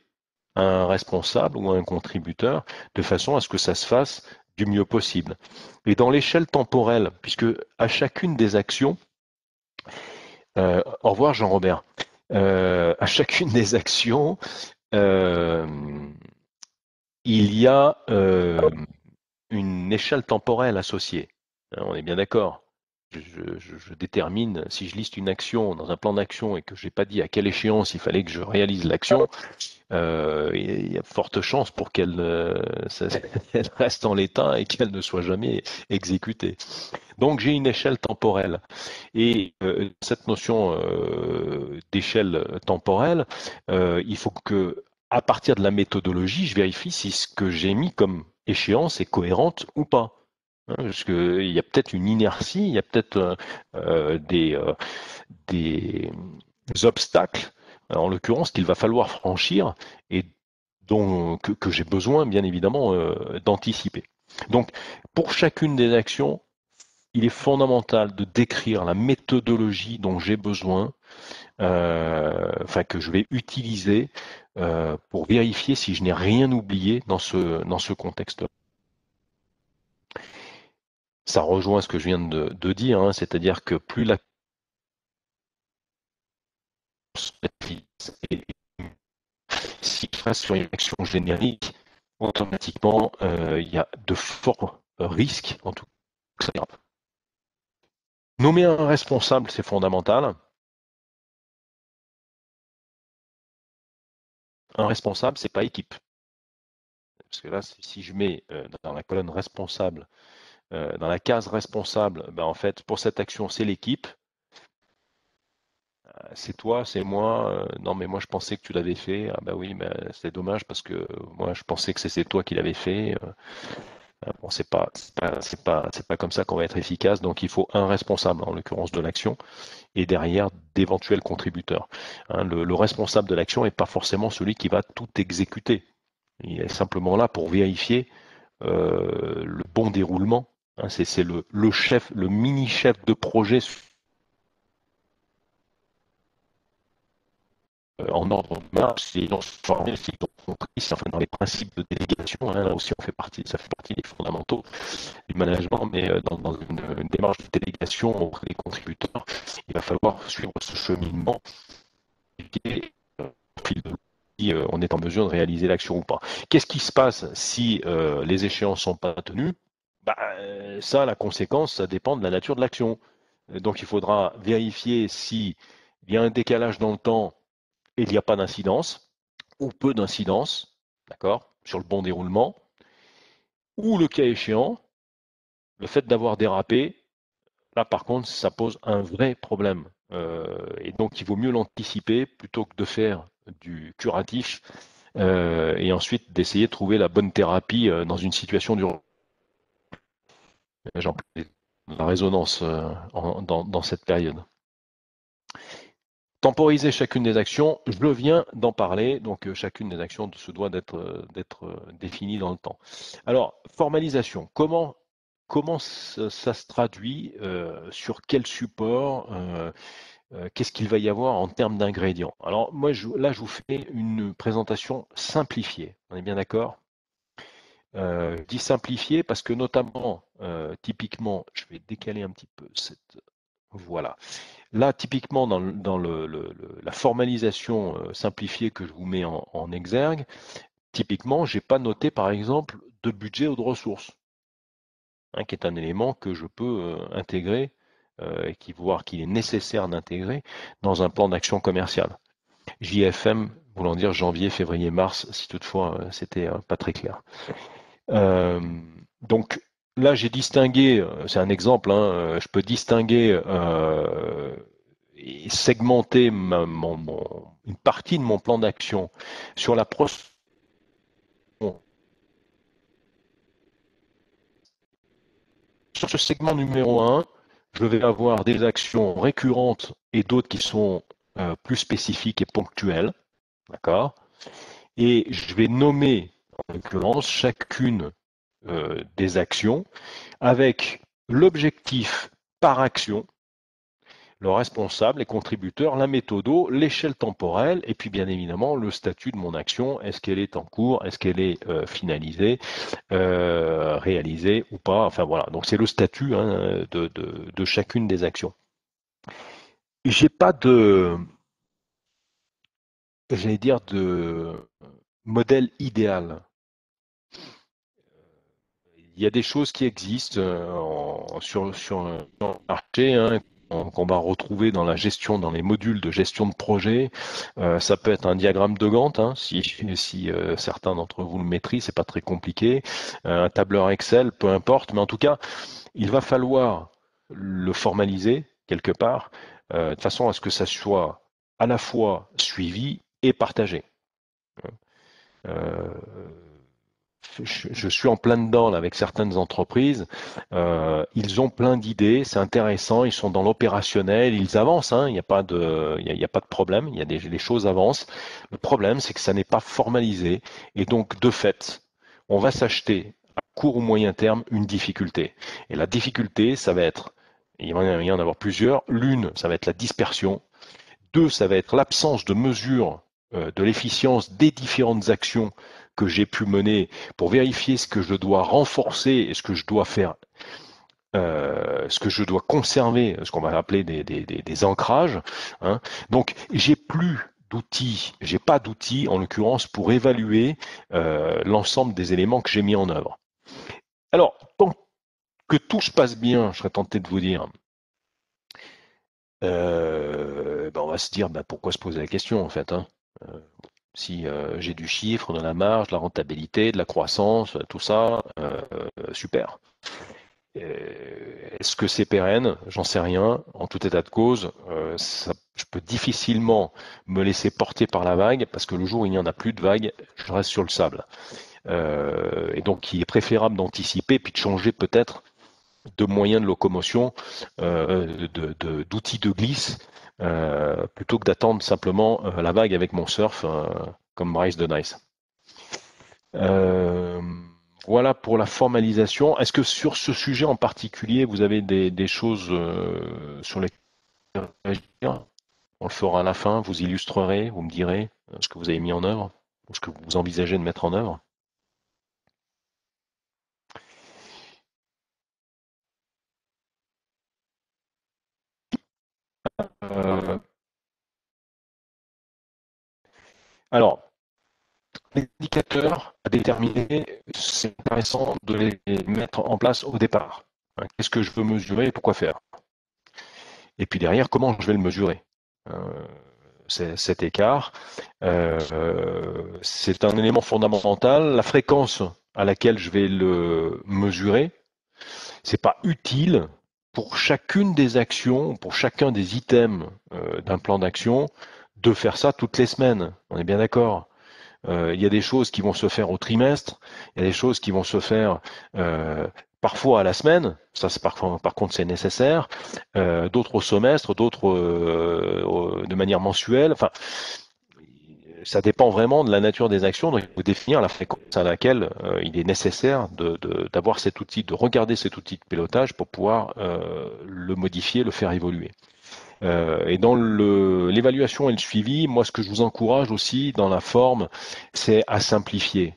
à un responsable ou à un contributeur de façon à ce que ça se fasse du mieux possible. Et dans l'échelle temporelle, puisque à chacune des actions, au revoir Jean-Robert, à chacune des actions, il y a une échelle temporelle associée. On est bien d'accord. Je détermine, si je liste une action dans un plan d'action et que je n'ai pas dit à quelle échéance il fallait que je réalise l'action, il y a forte chance pour qu'elle elle reste en l'état et qu'elle ne soit jamais exécutée. Donc j'ai une échelle temporelle. Et cette notion d'échelle temporelle, il faut que, à partir de la méthodologie, je vérifie si ce que j'ai mis comme échéance est cohérente ou pas. Parce qu'il y a peut-être une inertie, il y a peut-être des obstacles, en l'occurrence, qu'il va falloir franchir et que j'ai besoin, bien évidemment, d'anticiper. Donc, pour chacune des actions, il est fondamental de décrire la méthodologie dont j'ai besoin, que je vais utiliser pour vérifier si je n'ai rien oublié dans ce contexte. Ça rejoint ce que je viens de dire, hein, c'est-à-dire que plus la si je reste sur une action générique, automatiquement, il y a de forts risques, en tout cas. Nommer un responsable, c'est fondamental. Un responsable, c'est pas équipe. Parce que là, si je mets dans la colonne responsable, dans la case responsable, ben en fait, pour cette action, c'est l'équipe. C'est toi, c'est moi. Non, mais moi, je pensais que tu l'avais fait. Ah bah oui, ben, c'est dommage parce que moi, je pensais que c'était toi qui l'avais fait. Bon, c'est pas comme ça qu'on va être efficace. Donc, il faut un responsable, en l'occurrence de l'action, et derrière d'éventuels contributeurs. Hein, le responsable de l'action n'est pas forcément celui qui va tout exécuter. Il est simplement là pour vérifier le bon déroulement. Hein, c'est le chef, le mini-chef de projet en ordre de marche, ils ont formé, ils ont compris, enfin, dans les principes de délégation, hein, là aussi ça fait partie des fondamentaux du management, mais dans une démarche de délégation auprès des contributeurs, il va falloir suivre ce cheminement et au fil de l'eau, on est en mesure de réaliser l'action ou pas. Qu'est-ce qui se passe si les échéances ne sont pas tenues? Ça, la conséquence, ça dépend de la nature de l'action. Donc il faudra vérifier s'il y a un décalage dans le temps et il n'y a pas d'incidence, ou peu d'incidence, d'accord, sur le bon déroulement, ou le cas échéant, le fait d'avoir dérapé, là par contre, ça pose un vrai problème. Et donc il vaut mieux l'anticiper plutôt que de faire du curatif et ensuite d'essayer de trouver la bonne thérapie dans une situation d'urgence. J'en la résonance dans cette période. Temporiser chacune des actions, je viens d'en parler, donc chacune des actions se doit d'être définie dans le temps. Alors, formalisation, comment ça se traduit, sur quel support, qu'est-ce qu'il va y avoir en termes d'ingrédients? Alors, moi, là, je vous fais une présentation simplifiée, on est bien d'accord? Je dis simplifiée parce que notamment, typiquement, je vais décaler un petit peu cette... Voilà. Là, typiquement, dans la formalisation simplifiée que je vous mets en exergue, typiquement, je n'ai pas noté, par exemple, de budget ou de ressources, hein, qui est un élément que je peux intégrer et voire qu'il est nécessaire d'intégrer dans un plan d'action commerciale. JFM, voulant dire janvier, février, mars, si toutefois c'était pas très clair. Donc là, j'ai distingué, c'est un exemple, hein, je peux distinguer et segmenter une partie de mon plan d'action sur la prospection. Sur ce segment numéro 1, je vais avoir des actions récurrentes et d'autres qui sont plus spécifiques et ponctuelles. D'accord? Et je vais nommer, en l'occurrence, chacune des actions avec l'objectif par action, le responsable, les contributeurs, la méthodo, l'échelle temporelle et puis bien évidemment le statut de mon action. Est-ce qu'elle est en cours? Est-ce qu'elle est finalisée, réalisée ou pas? Enfin voilà, donc c'est le statut hein, de chacune des actions. J'ai pas j'allais dire, de modèle idéal. Il y a des choses qui existent sur le marché, hein, qu'on va retrouver dans la gestion, dans les modules de gestion de projet. Ça peut être un diagramme de Gantt, hein, si certains d'entre vous le maîtrisent, c'est pas très compliqué. Un tableur Excel, peu importe, mais en tout cas, il va falloir le formaliser quelque part, de façon à ce que ça soit à la fois suivi et partagé. je suis en plein dedans là, avec certaines entreprises. Ils ont plein d'idées, c'est intéressant. Ils sont dans l'opérationnel, ils avancent. Hein, il n'y a pas de, il y a pas de problème. Il y a les choses avancent. Le problème, c'est que ça n'est pas formalisé et donc de fait, on va s'acheter à court ou moyen terme une difficulté. Et la difficulté, ça va être, il va y en avoir plusieurs. L'une, ça va être la dispersion. Deux, ça va être l'absence de mesure de l'efficience des différentes actions que j'ai pu mener pour vérifier ce que je dois renforcer et ce que je dois faire, ce que je dois conserver, ce qu'on va appeler des ancrages. Hein. Donc, j'ai plus d'outils, j'ai pas d'outils en l'occurrence pour évaluer l'ensemble des éléments que j'ai mis en œuvre. Alors, tant que tout se passe bien, je serais tenté de vous dire, on va se dire pourquoi se poser la question en fait. Hein. Si j'ai du chiffre, de la marge, de la rentabilité, de la croissance, tout ça, super. Est-ce que c'est pérenne? J'en sais rien. En tout état de cause, je peux difficilement me laisser porter par la vague parce que le jour où il n'y en a plus de vague, je reste sur le sable. Et donc, il est préférable d'anticiper puis de changer peut-être de moyens de locomotion, d'outils de glisse, plutôt que d'attendre simplement la vague avec mon surf, comme Bryce de Nice. Voilà pour la formalisation. Est-ce que sur ce sujet en particulier, vous avez des choses sur lesquelles réagir? On le fera à la fin, vous illustrerez, vous me direz ce que vous avez mis en œuvre, ou ce que vous envisagez de mettre en œuvre. Alors, les indicateurs à déterminer, c'est intéressant de les mettre en place au départ. Qu'est-ce que je veux mesurer et pourquoi faire? Et puis derrière, comment je vais le mesurer? Cet écart, c'est un élément fondamental. La fréquence à laquelle je vais le mesurer, c'est pas utile pour chacune des actions, pour chacun des items d'un plan d'action, de faire ça toutes les semaines. On est bien d'accord. Il y a des choses qui vont se faire au trimestre, il y a des choses qui vont se faire parfois à la semaine, ça c'est par contre c'est nécessaire, d'autres au semestre, d'autres de manière mensuelle. Enfin, ça dépend vraiment de la nature des actions, donc il faut définir la fréquence à laquelle il est nécessaire d'avoir cet outil, de regarder cet outil de pilotage pour pouvoir le modifier, le faire évoluer. Et dans l'évaluation et le suivi, moi, ce que je vous encourage aussi dans la forme, c'est à simplifier.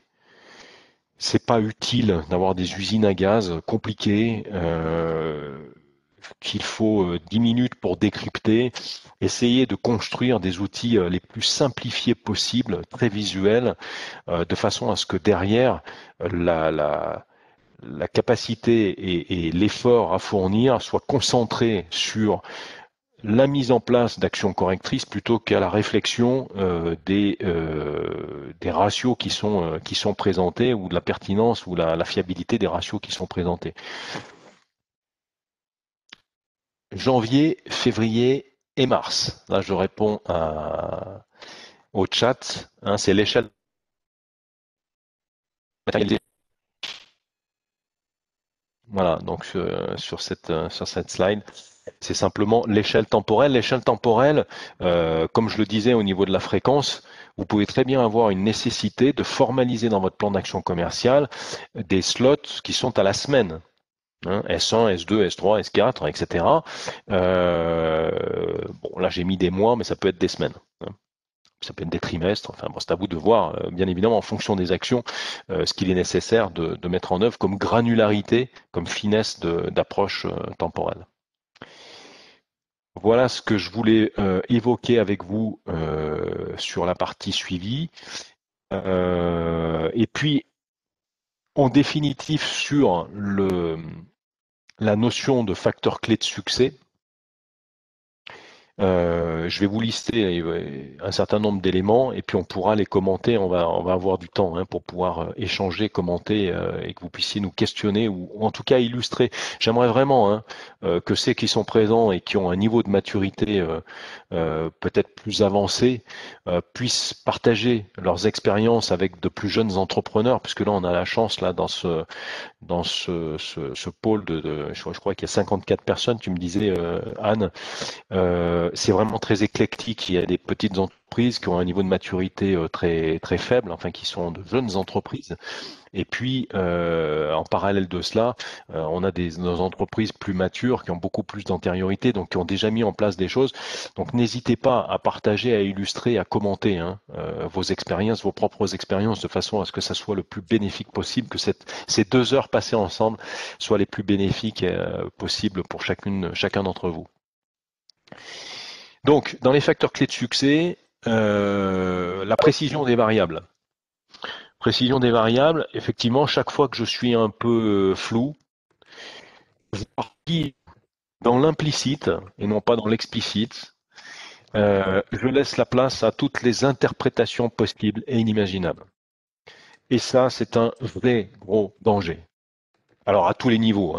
C'est pas utile d'avoir des usines à gaz compliquées qu'il faut 10 minutes pour décrypter. Essayez de construire des outils les plus simplifiés possibles, très visuels, de façon à ce que derrière la capacité et l'effort à fournir soient concentrés sur la mise en place d'actions correctrices plutôt qu'à la réflexion des ratios qui sont présentés ou de la pertinence ou la fiabilité des ratios qui sont présentés. Janvier, février et mars. Là, je réponds au chat. Hein, c'est l'échelle matérialisée. Voilà, donc sur cette slide. C'est simplement l'échelle temporelle. L'échelle temporelle, comme je le disais au niveau de la fréquence, vous pouvez très bien avoir une nécessité de formaliser dans votre plan d'action commerciale des slots qui sont à la semaine. Hein, S1, S2, S3, S4, etc. Bon, là j'ai mis des mois, mais ça peut être des semaines. Hein. Ça peut être des trimestres. Enfin, bon, c'est à vous de voir, bien évidemment, en fonction des actions, ce qu'il est nécessaire de mettre en œuvre comme granularité, comme finesse d'approche temporelle. Voilà ce que je voulais évoquer avec vous sur la partie suivi. Et puis, en définitive, sur la notion de facteur clé de succès, Je vais vous lister un certain nombre d'éléments et puis on pourra les commenter. On va avoir du temps pour pouvoir échanger, commenter et que vous puissiez nous questionner ou en tout cas illustrer. J'aimerais vraiment que ceux qui sont présents et qui ont un niveau de maturité peut-être plus avancé puissent partager leurs expériences avec de plus jeunes entrepreneurs, puisque là on a la chance là dans ce pôle je crois qu'il y a 54 personnes. Tu me disais Anne. C'est vraiment très éclectique. Il y a des petites entreprises qui ont un niveau de maturité très très faible, enfin qui sont de jeunes entreprises. Et puis en parallèle de cela, on a nos entreprises plus matures qui ont beaucoup plus d'antériorité, donc qui ont déjà mis en place des choses. Donc n'hésitez pas à partager, à illustrer, à commenter vos expériences, vos propres expériences, de façon à ce que ça soit le plus bénéfique possible, que ces 2 heures passées ensemble soient les plus bénéfiques possibles pour chacun d'entre vous. Donc, dans les facteurs clés de succès, la précision des variables. Précision des variables, effectivement, chaque fois que je suis un peu flou, je partis dans l'implicite et non pas dans l'explicite. Je laisse la place à toutes les interprétations possibles et inimaginables. Et ça, c'est un vrai gros danger. Alors, à tous les niveaux,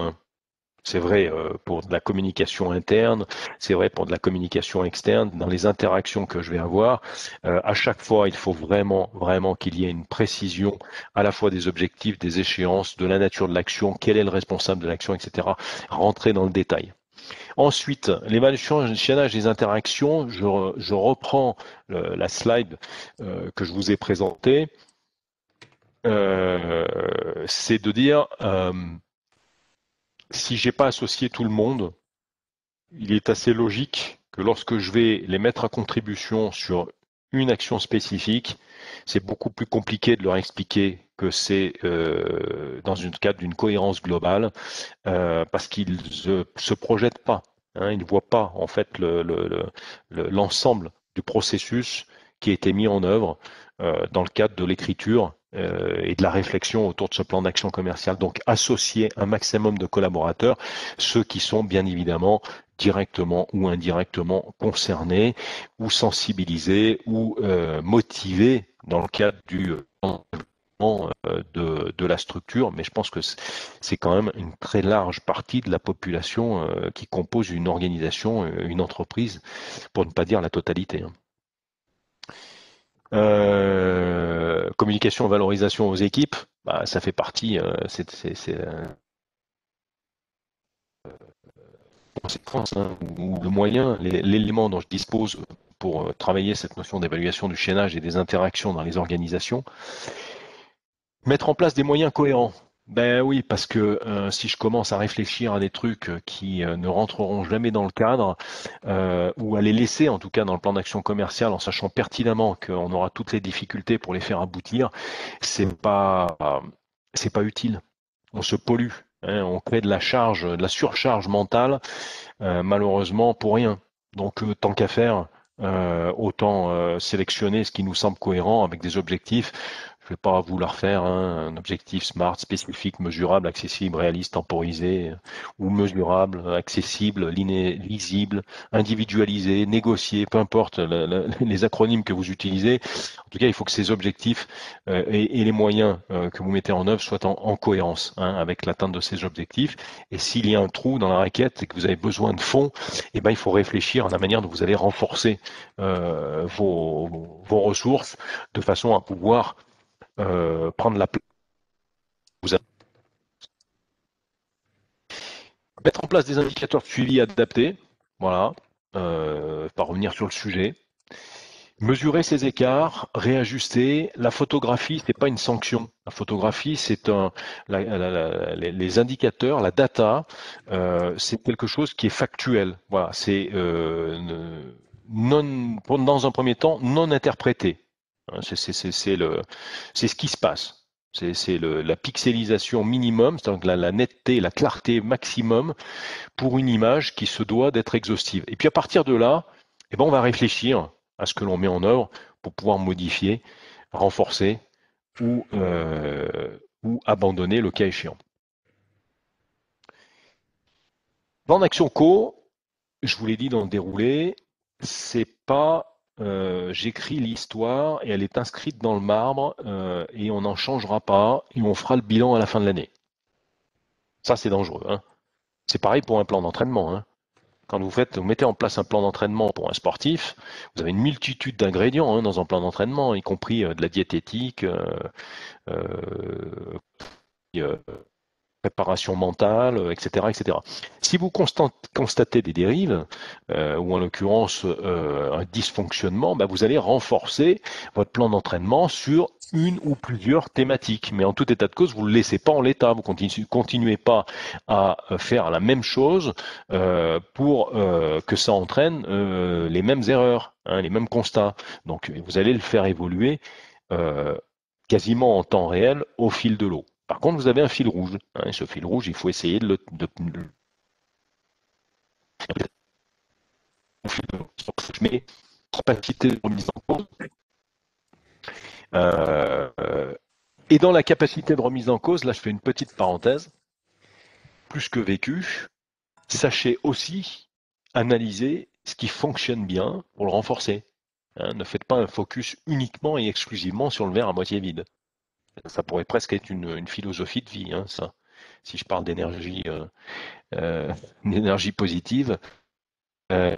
C'est vrai pour de la communication interne, c'est vrai pour de la communication externe, dans les interactions que je vais avoir. À chaque fois, il faut vraiment, vraiment qu'il y ait une précision à la fois des objectifs, des échéances, de la nature de l'action, quel est le responsable de l'action, etc. Rentrer dans le détail. Ensuite, l'évaluation des interactions, je reprends la slide que je vous ai présentée. C'est de dire... si j'ai pas associé tout le monde, il est assez logique que lorsque je vais les mettre à contribution sur une action spécifique, c'est beaucoup plus compliqué de leur expliquer que c'est dans le cadre d'une cohérence globale, parce qu'ils ne se projettent pas, ils ne voient pas en fait l'ensemble du processus qui a été mis en œuvre dans le cadre de l'écriture et de la réflexion autour de ce plan d'action commercial. Donc associer un maximum de collaborateurs, ceux qui sont bien évidemment directement ou indirectement concernés ou sensibilisés ou motivés dans le cadre du de la structure, mais je pense que c'est quand même une très large partie de la population qui compose une organisation, une entreprise, pour ne pas dire la totalité. Communication, valorisation aux équipes, ça fait partie, c'est conséquence ou le moyen, l'élément dont je dispose pour travailler cette notion d'évaluation du chaînage et des interactions dans les organisations. Mettre en place des moyens cohérents. Ben oui, parce que si je commence à réfléchir à des trucs qui ne rentreront jamais dans le cadre, ou à les laisser en tout cas dans le plan d'action commercial en sachant pertinemment qu'on aura toutes les difficultés pour les faire aboutir, c'est pas utile. On se pollue, on crée de la surcharge mentale, malheureusement pour rien. Donc tant qu'à faire, autant sélectionner ce qui nous semble cohérent avec des objectifs. Je ne vais pas vouloir faire un objectif SMART spécifique, mesurable, accessible, réaliste, temporisé, ou mesurable, accessible, lisible, individualisé, négocié, peu importe les acronymes que vous utilisez. En tout cas, il faut que ces objectifs et les moyens que vous mettez en œuvre soient en cohérence avec l'atteinte de ces objectifs. Et s'il y a un trou dans la raquette et que vous avez besoin de fonds, eh ben, il faut réfléchir à la manière dont vous allez renforcer vos ressources de façon à pouvoir prendre la place. Mettre en place des indicateurs de suivi adaptés, voilà, pas revenir sur le sujet. Mesurer ces écarts, réajuster. La photographie, c'est pas une sanction. La photographie, c'est les indicateurs, la data, c'est quelque chose qui est factuel. Voilà, c'est dans un premier temps non interprété. C'est ce qui se passe. C'est la pixelisation minimum, c'est-à-dire la netteté, la clarté maximum pour une image qui se doit d'être exhaustive. Et puis à partir de là, eh ben, on va réfléchir à ce que l'on met en œuvre pour pouvoir modifier, renforcer ou abandonner le cas échéant. Plan d'action co, je vous l'ai dit dans le déroulé, c'est pas j'écris l'histoire et elle est inscrite dans le marbre et on n'en changera pas et on fera le bilan à la fin de l'année. Ça, c'est dangereux. Hein. C'est pareil pour un plan d'entraînement. Hein. Quand vous mettez en place un plan d'entraînement pour un sportif, vous avez une multitude d'ingrédients dans un plan d'entraînement, y compris de la diététique, euh, préparation mentale, etc., etc. Si vous constatez des dérives, ou en l'occurrence un dysfonctionnement, vous allez renforcer votre plan d'entraînement sur une ou plusieurs thématiques. Mais en tout état de cause, vous ne le laissez pas en l'état. Vous continuez pas à faire la même chose pour que ça entraîne les mêmes erreurs, les mêmes constats. Donc, vous allez le faire évoluer quasiment en temps réel au fil de l'eau. Par contre, vous avez un fil rouge. Et ce fil rouge, il faut essayer de le. Je mets capacité de remise en cause. Et dans la capacité de remise en cause, là, je fais une petite parenthèse. Plus que vécu, sachez aussi analyser ce qui fonctionne bien pour le renforcer. Ne faites pas un focus uniquement et exclusivement sur le verre à moitié vide. Ça pourrait presque être une philosophie de vie, ça. Si je parle d'énergie positive, en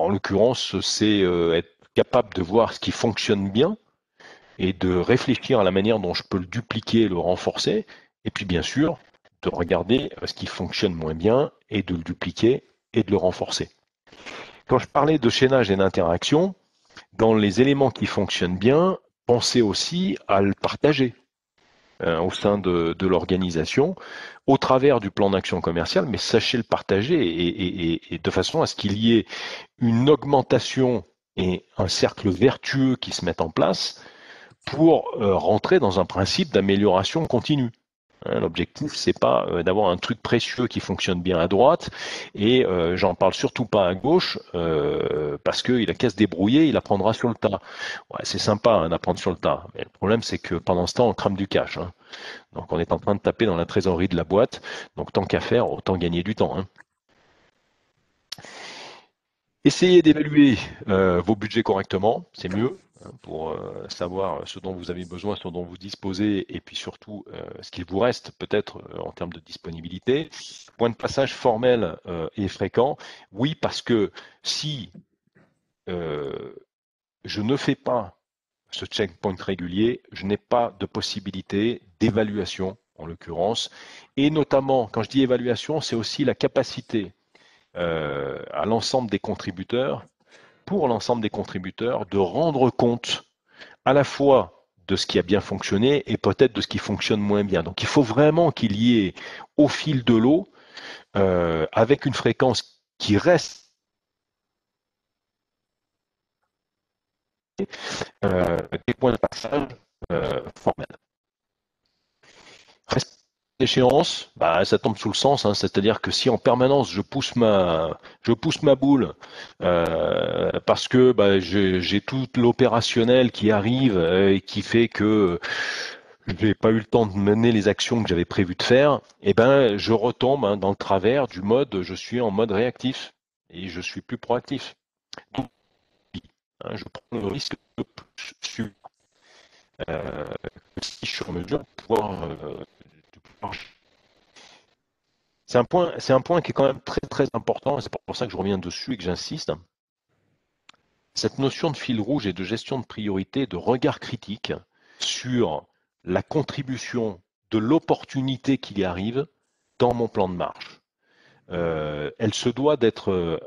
l'occurrence, c'est être capable de voir ce qui fonctionne bien et de réfléchir à la manière dont je peux le dupliquer, le renforcer, et puis bien sûr, de regarder ce qui fonctionne moins bien et de le dupliquer et de le renforcer. Quand je parlais de chaînage et d'interaction, dans les éléments qui fonctionnent bien, pensez aussi à le partager au sein de l'organisation au travers du plan d'action commercial, mais sachez le partager et de façon à ce qu'il y ait une augmentation et un cercle vertueux qui se mettent en place pour rentrer dans un principe d'amélioration continue. L'objectif, c'est pas d'avoir un truc précieux qui fonctionne bien à droite et j'en parle surtout pas à gauche parce qu'il a qu'à se débrouiller, il apprendra sur le tas. Ouais, c'est sympa d'apprendre sur le tas, mais le problème c'est que pendant ce temps, on crame du cash. Donc on est en train de taper dans la trésorerie de la boîte, donc tant qu'à faire, autant gagner du temps. Essayez d'évaluer vos budgets correctement, c'est mieux pour savoir ce dont vous avez besoin, ce dont vous disposez, et puis surtout ce qu'il vous reste peut-être en termes de disponibilité. Point de passage formel et fréquent, oui, parce que si je ne fais pas ce checkpoint régulier, je n'ai pas de possibilité d'évaluation en l'occurrence, et notamment quand je dis évaluation, c'est aussi la capacité à l'ensemble des contributeurs, pour l'ensemble des contributeurs, de rendre compte à la fois de ce qui a bien fonctionné et peut-être de ce qui fonctionne moins bien. Donc il faut vraiment qu'il y ait au fil de l'eau, avec une fréquence qui reste des points de passage formels. L'échéance, ça tombe sous le sens, c'est-à-dire que si en permanence je pousse ma boule parce que j'ai tout l'opérationnel qui arrive et qui fait que je n'ai pas eu le temps de mener les actions que j'avais prévu de faire, je retombe dans le travers du mode je suis en mode réactif et je suis plus proactif. Donc, je prends le risque de plus si je suis en mesure de pouvoir c'est un point qui est quand même très très important, et c'est pour ça que je reviens dessus et que j'insiste. Cette notion de fil rouge et de gestion de priorité, de regard critique sur la contribution de l'opportunité qui arrive dans mon plan de marche. Elle se doit d'être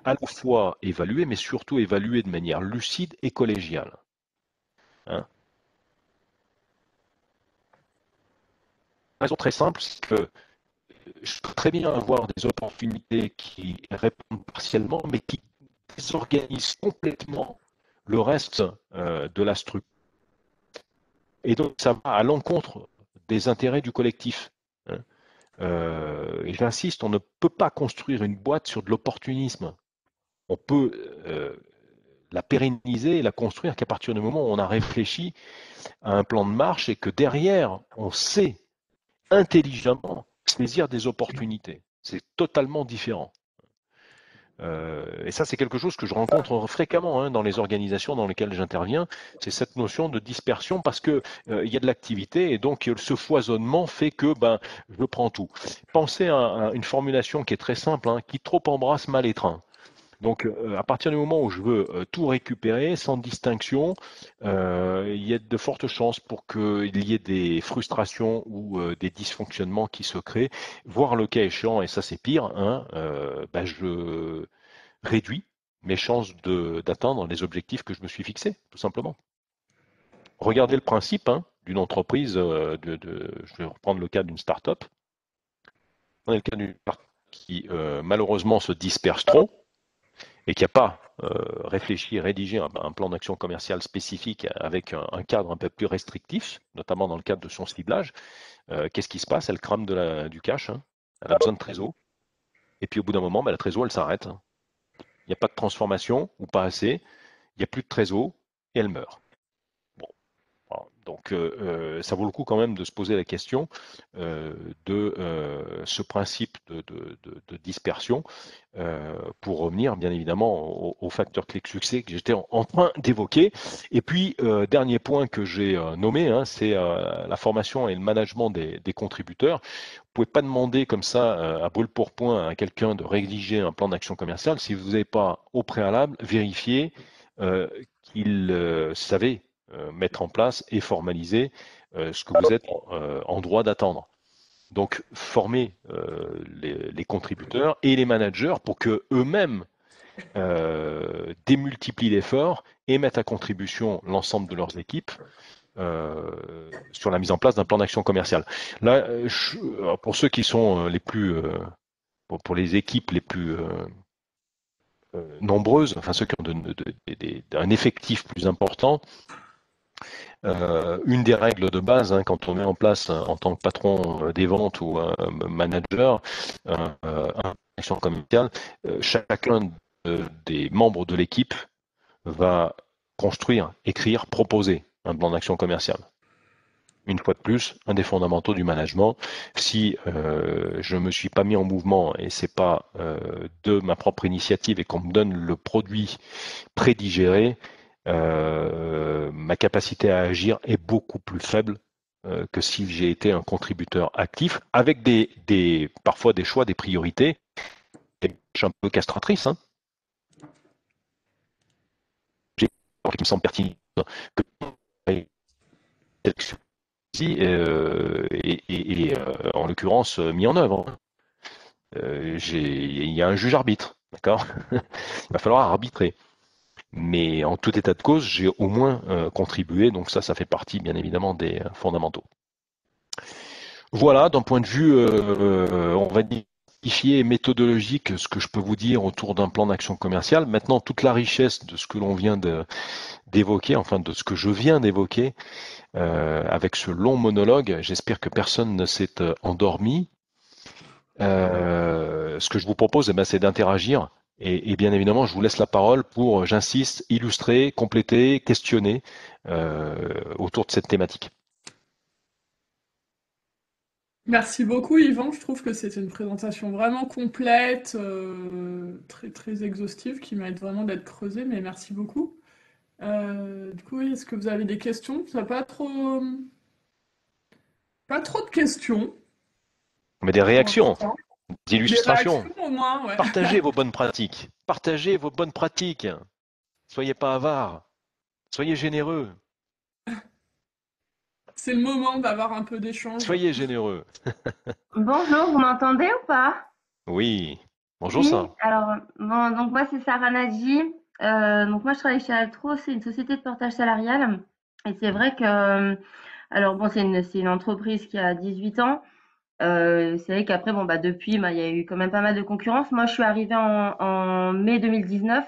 à la fois évaluée, mais surtout évaluée de manière lucide et collégiale. Raison très simple, c'est que je peux très bien avoir des opportunités qui répondent partiellement, mais qui désorganisent complètement le reste de la structure. Et donc, ça va à l'encontre des intérêts du collectif. Et j'insiste, on ne peut pas construire une boîte sur de l'opportunisme. On peut la pérenniser et la construire qu'à partir du moment où on a réfléchi à un plan de marche et que derrière, on sait intelligemment saisir des opportunités. C'est totalement différent. Et ça, c'est quelque chose que je rencontre fréquemment dans les organisations dans lesquelles j'interviens. C'est cette notion de dispersion parce que il y a de l'activité et donc ce foisonnement fait que je prends tout. Pensez à une formulation qui est très simple, qui trop embrasse mal étreint. Donc, à partir du moment où je veux tout récupérer sans distinction, il y a de fortes chances pour qu'il y ait des frustrations ou des dysfonctionnements qui se créent, voire le cas échéant, et ça c'est pire, je réduis mes chances d'atteindre les objectifs que je me suis fixés, tout simplement. Regardez le principe d'une entreprise, je vais reprendre le cas d'une start-up. Dans le cas d'une start-up qui malheureusement se disperse trop, et qui n'a pas réfléchi, rédigé un plan d'action commerciale spécifique avec un cadre un peu plus restrictif, notamment dans le cadre de son ciblage, qu'est-ce qui se passe? Elle crame du cash, elle a besoin de trésor, et puis au bout d'un moment, la trésor, elle s'arrête. Il n'y a pas de transformation, ou pas assez, il n'y a plus de trésor, et elle meurt. Voilà. Donc, ça vaut le coup quand même de se poser la question de ce principe de dispersion pour revenir bien évidemment au facteur clé de succès que j'étais en train d'évoquer. Et puis, dernier point que j'ai nommé, c'est la formation et le management des contributeurs. Vous ne pouvez pas demander comme ça à brûle-pourpoint à quelqu'un de rédiger un plan d'action commerciale si vous n'avez pas au préalable vérifié qu'il savait mettre en place et formaliser ce que vous êtes en droit d'attendre. Donc, former les contributeurs et les managers pour que eux-mêmes démultiplient l'effort et mettent à contribution l'ensemble de leurs équipes sur la mise en place d'un plan d'action commercial. Là, pour ceux qui sont les plus, pour les équipes les plus nombreuses, enfin ceux qui ont un effectif plus important, une des règles de base, quand on met en place en tant que patron des ventes ou manager une action commerciale, chacun des membres de l'équipe va construire, écrire, proposer un plan d'action commerciale. Une fois de plus, un des fondamentaux du management. Si je ne me suis pas mis en mouvement et c'est pas de ma propre initiative et qu'on me donne le produit prédigéré, ma capacité à agir est beaucoup plus faible que si j'ai été un contributeur actif avec parfois des choix, des priorités un peu castratrices. Qui me semble pertinent que et en l'occurrence mis en œuvre. Il y a un juge arbitre, d'accord? Il va falloir arbitrer. Mais en tout état de cause, j'ai au moins contribué, donc ça fait partie bien évidemment des fondamentaux. Voilà, d'un point de vue, on va dire, méthodologique, ce que je peux vous dire autour d'un plan d'action commerciale. Maintenant, toute la richesse de ce que l'on vient d'évoquer, enfin de ce que je viens d'évoquer, avec ce long monologue, j'espère que personne ne s'est endormi. Ce que je vous propose, c'est d'interagir. Et bien évidemment, je vous laisse la parole pour, j'insiste, illustrer, compléter, questionner autour de cette thématique. Merci beaucoup Yvan, je trouve que c'était une présentation vraiment complète, très, très exhaustive, qui mérite vraiment d'être creusée, mais merci beaucoup. Du coup, oui, est-ce que vous avez des questions? Ça n'a pas trop de questions Mais des pour réactions, l'instant. des Des illustrations. réactions au moins, ouais. Partagez vos bonnes pratiques. Partagez vos bonnes pratiques. Soyez pas avares. Soyez généreux. C'est le moment d'avoir un peu d'échange. Soyez généreux. Bonjour, vous m'entendez ou pas? Oui. Bonjour, Oui, ça. alors, bon, donc moi c'est Sarah Nadji. Donc moi je travaille chez Altro, c'est une société de portage salarial. Et c'est vrai que, alors bon, c'est une entreprise qui a 18 ans. C'est vrai qu'après, bon, bah depuis, il y a eu quand même pas mal de concurrence. Moi je suis arrivée en mai 2019.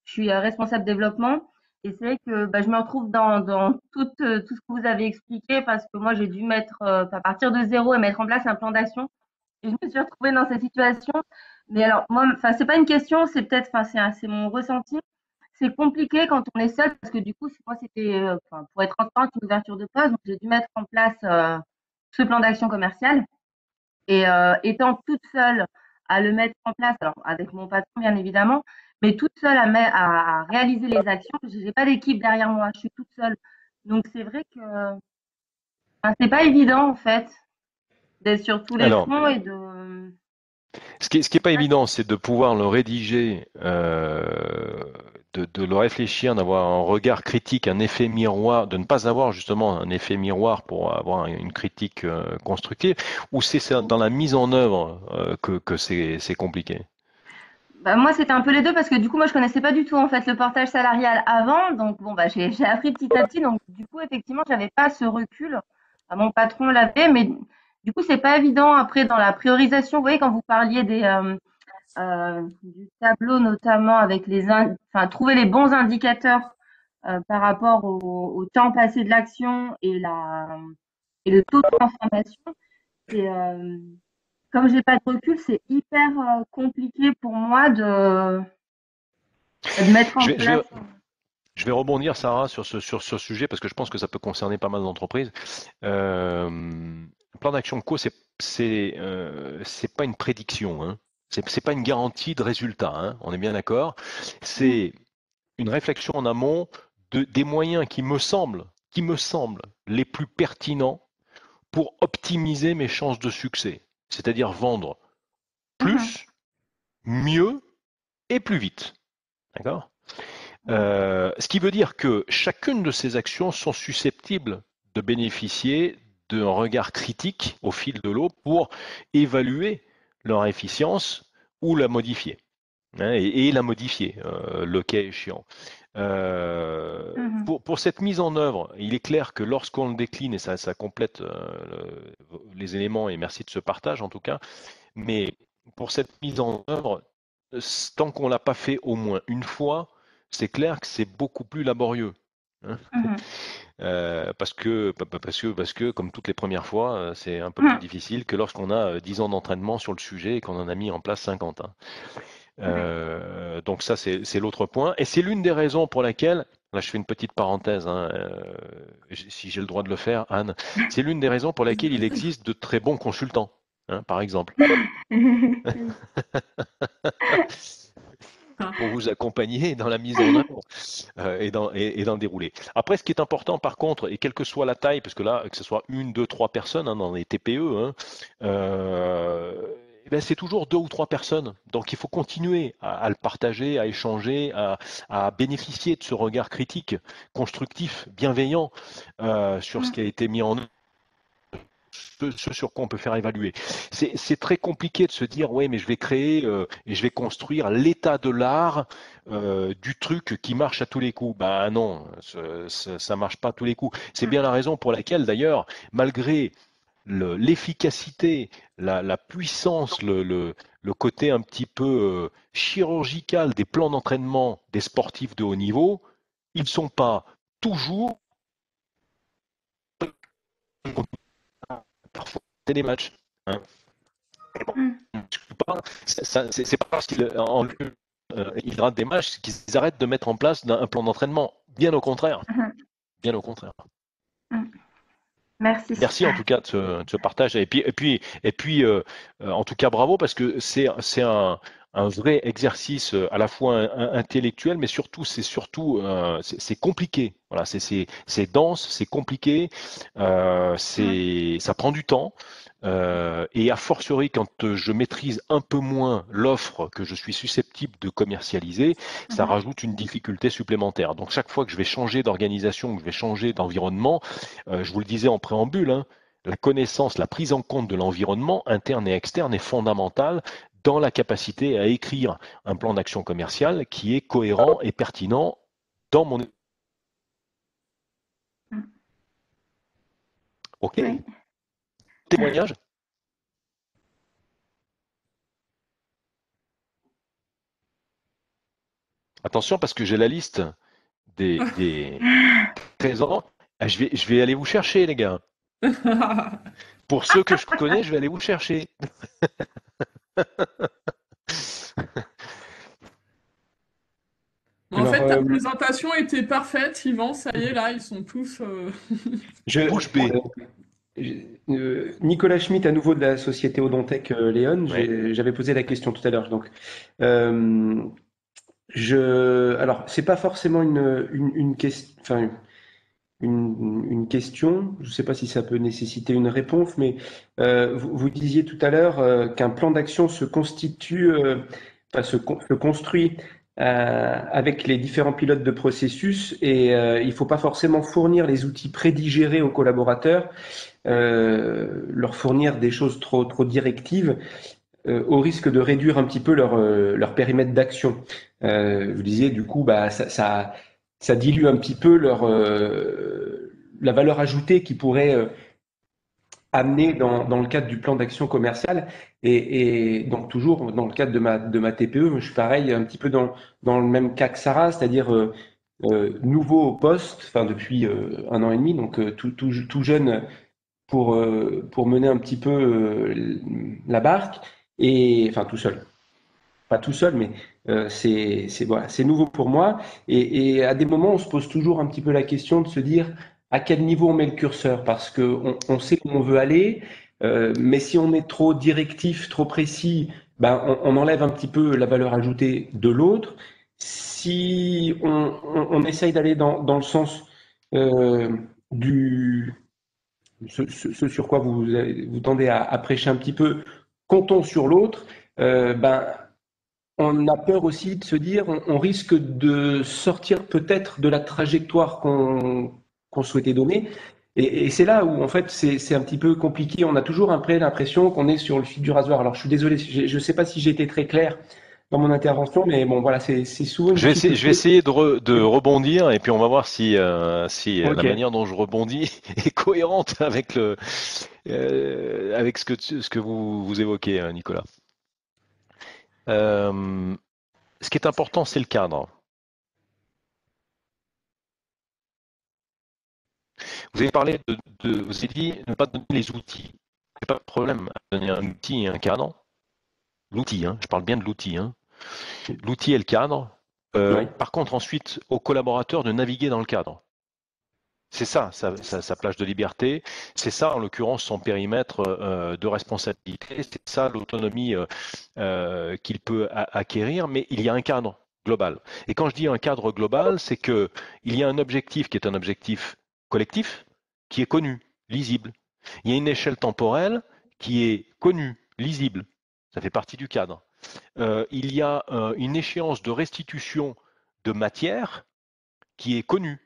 Je suis responsable développement. Et c'est vrai que je me retrouve dans tout ce que vous avez expliqué parce que moi j'ai dû à partir de zéro et mettre en place un plan d'action. Et je me suis retrouvée dans cette situation. Mais alors, moi, enfin, c'est pas une question, c'est peut-être, enfin, c'est mon ressenti. C'est compliqué quand on est seul parce que du coup, moi, c'était, enfin, pour être transparente, une ouverture de poste. Donc, j'ai dû mettre en place ce plan d'action commerciale. Et étant toute seule à le mettre en place, alors avec mon patron bien évidemment, mais toute seule à réaliser les actions, parce que j'ai pas d'équipe derrière moi, je suis toute seule. Donc c'est vrai que c'est pas évident en fait d'être sur tous les Alors, fronts et de. ce qui est pas évident, c'est de pouvoir le rédiger, de le réfléchir, d'avoir un regard critique, un effet miroir, de ne pas avoir justement un effet miroir pour avoir une critique constructive, ou c'est dans la mise en œuvre que c'est compliqué? Bah, moi, c'était un peu les deux parce que du coup, moi, je connaissais pas du tout en fait le portage salarial avant. Donc, bon, bah, j'ai appris petit à petit. Donc, du coup, effectivement, j'avais pas ce recul. Mon patron l'avait, mais du coup, c'est pas évident après dans la priorisation. Vous voyez, quand vous parliez du tableau, notamment avec enfin, trouver les bons indicateurs par rapport au temps passé de l'action et le taux de transformation. C'est, comme j'ai pas de recul, c'est hyper compliqué pour moi de mettre en Je vais, je vais, place. je vais rebondir, Sarah, sur ce sujet parce que je pense que ça peut concerner pas mal d'entreprises. Le plan d'action co, c'est pas une prédiction, hein. C'est pas une garantie de résultat, hein. On est bien d'accord. C'est une réflexion en amont des moyens qui me semblent les plus pertinents pour optimiser mes chances de succès, c'est-à-dire vendre Mhm, plus, mieux et plus vite. D'accord? Ce qui veut dire que chacune de ces actions sont susceptibles de bénéficier d'un regard critique au fil de l'eau pour évaluer leur efficience ou la modifier, hein, et la modifier, le cas échéant. mhm, Pour cette mise en œuvre, il est clair que lorsqu'on le décline, et ça complète les éléments, et merci de ce partage en tout cas, mais pour cette mise en œuvre, tant qu'on ne l'a pas fait au moins une fois, c'est clair que c'est beaucoup plus laborieux, hein. mhm, Parce que, comme toutes les premières fois, c'est un peu plus mhm. difficile que lorsqu'on a 10 ans d'entraînement sur le sujet et qu'on en a mis en place 50, hein. Donc ça, c'est l'autre point. Et c'est l'une des raisons pour laquelle, là je fais une petite parenthèse, hein, si j'ai le droit de le faire, Anne, c'est l'une des raisons pour laquelle il existe de très bons consultants, hein, par exemple, pour vous accompagner dans la mise en œuvre et dans le déroulé. Après, ce qui est important, par contre, et quelle que soit la taille, parce que là, que ce soit une, deux, trois personnes, hein, dans les TPE, hein, eh ben, c'est toujours deux ou trois personnes. Donc, il faut continuer à le partager, à échanger, à bénéficier de ce regard critique, constructif, bienveillant sur ce qui a été mis en œuvre, ce sur quoi on peut faire évaluer. C'est très compliqué de se dire, ouais, mais je vais créer et je vais construire l'état de l'art du truc qui marche à tous les coups. Bah non, ça marche pas à tous les coups. C'est bien la raison pour laquelle, d'ailleurs, malgré l'efficacité, la puissance, le côté un petit peu chirurgical des plans d'entraînement des sportifs de haut niveau, ils ne sont pas toujours parfois des matchs, hein. C'est pas parce qu'ils ratent des matchs qu'ils arrêtent de mettre en place un plan d'entraînement. Bien au contraire. Bien au contraire. Merci. Merci en tout cas de ce partage. Et puis en tout cas, bravo parce que c'est un vrai exercice à la fois intellectuel, mais c'est compliqué. Voilà, c'est dense, c'est compliqué, ça prend du temps. Et a fortiori, quand je maîtrise un peu moins l'offre que je suis susceptible de commercialiser, ça rajoute une difficulté supplémentaire. Donc chaque fois que je vais changer d'organisation, que je vais changer d'environnement, je vous le disais en préambule, hein, la connaissance, la prise en compte de l'environnement interne et externe est fondamentale dans la capacité à écrire un plan d'action commercial qui est cohérent et pertinent dans mon... OK? Oui. Témoignage? Attention parce que j'ai la liste des présents. Je vais aller vous chercher, les gars. Pour ceux que je connais, je vais aller vous chercher. En Alors, fait, ta présentation était parfaite, Yvan. Ça y est, là, ils sont tous. je, Bouche bée. Nicolas Schmitt, à nouveau de la société Odontech Léon, Oui. j'avais posé la question tout à l'heure. Donc, alors, c'est pas forcément une question, enfin, une question. Je ne sais pas si ça peut nécessiter une réponse, mais vous disiez tout à l'heure qu'un plan d'action se constitue, enfin, se construit avec les différents pilotes de processus et il ne faut pas forcément fournir les outils prédigérés aux collaborateurs, leur fournir des choses trop directives au risque de réduire un petit peu leur périmètre d'action. Vous disiez, du coup, bah, ça dilue un petit peu la valeur ajoutée qu'ils pourraient amener dans le cadre du plan d'action commercial. Et donc, toujours dans le cadre de ma TPE, je suis pareil, un petit peu dans le même cas que Sarah, c'est-à-dire nouveau au poste, enfin, depuis 1 an et demi, donc tout jeune pour mener un petit peu la barque, et enfin tout seul. Pas tout seul, mais voilà, c'est nouveau pour moi. Et à des moments, on se pose toujours un petit peu la question de se dire à quel niveau on met le curseur, parce on sait où on veut aller, mais si on est trop directif, trop précis, ben, on enlève un petit peu la valeur ajoutée de l'autre. Si on essaye d'aller dans le sens euh, du ce sur quoi vous tendez à prêcher un petit peu, comptons sur l'autre, ben, on a peur aussi de se dire, on risque de sortir peut-être de la trajectoire qu'on souhaitait donner. Et c'est là où, en fait, c'est un petit peu compliqué. On a toujours un peu l'impression qu'on est sur le fil du rasoir. Alors, je suis désolé, je ne sais pas si j'ai été très clair dans mon intervention, mais bon, voilà, c'est souvent une Je vais difficulté. essayer de rebondir et puis on va voir si la Ok. manière dont je rebondis est cohérente avec avec ce que vous évoquez, Nicolas. Ce qui est important, c'est le cadre. Vous avez parlé vous avez dit ne pas donner les outils. Il n'y a pas de problème à donner un outil et un cadre. L'outil, je parle bien de l'outil. L'outil et le cadre. Oui. Par contre, ensuite, aux collaborateurs de naviguer dans le cadre. C'est ça, sa plage de liberté. C'est ça, en l'occurrence, son périmètre de responsabilité. C'est ça l'autonomie qu'il peut acquérir. Mais il y a un cadre global. Et quand je dis un cadre global, c'est que il y a un objectif qui est un objectif collectif, qui est connu, lisible. Il y a une échelle temporelle qui est connue, lisible. Ça fait partie du cadre. Il y a une échéance de restitution de matière qui est connue,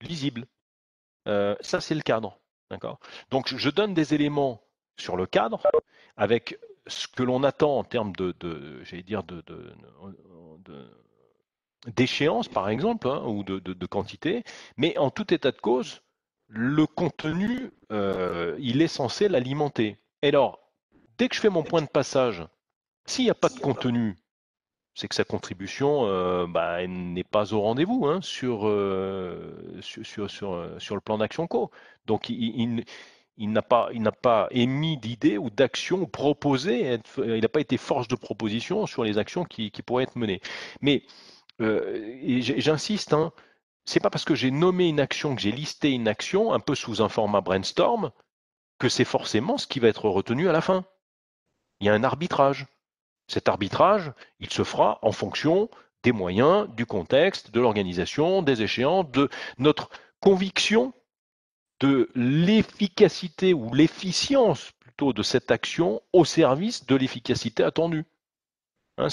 lisible. Ça, c'est le cadre. D'accord. Donc, je donne des éléments sur le cadre avec ce que l'on attend en termes j'allais dire, d'échéance, par exemple, ou de quantité, mais en tout état de cause, le contenu, il est censé l'alimenter. Et alors, dès que je fais mon point de passage, s'il n'y a pas de contenu, c'est que sa contribution n'est pas au rendez-vous sur le plan d'action co. Donc il n'a pas émis d'idée ou d'action ou proposé, il n'a pas été force de proposition sur les actions qui pourraient être menées. Mais j'insiste, c'est pas parce que j'ai nommé une action, que j'ai listé une action un peu sous un format brainstorm, que c'est forcément ce qui va être retenu à la fin. Il y a un arbitrage. Cet arbitrage, il se fera en fonction des moyens, du contexte, de l'organisation, des échéances, de notre conviction de l'efficacité ou l'efficience plutôt de cette action au service de l'efficacité attendue. En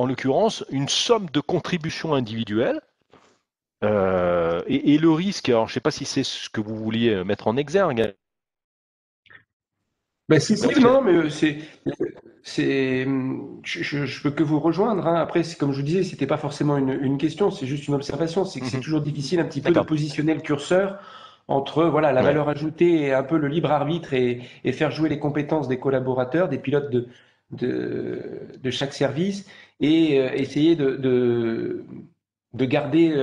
l'occurrence une somme de contributions individuelles et le risque, alors je ne sais pas si c'est ce que vous vouliez mettre en exergue. Ben, si, non, mais je peux que vous rejoindre, hein. Après, comme je vous disais, c'était pas forcément une question, c'est juste une observation. C'est que c'est toujours difficile un petit peu de D'accord. positionner le curseur entre voilà la Ouais. valeur ajoutée et un peu le libre arbitre et faire jouer les compétences des collaborateurs, des pilotes de chaque service et essayer de garder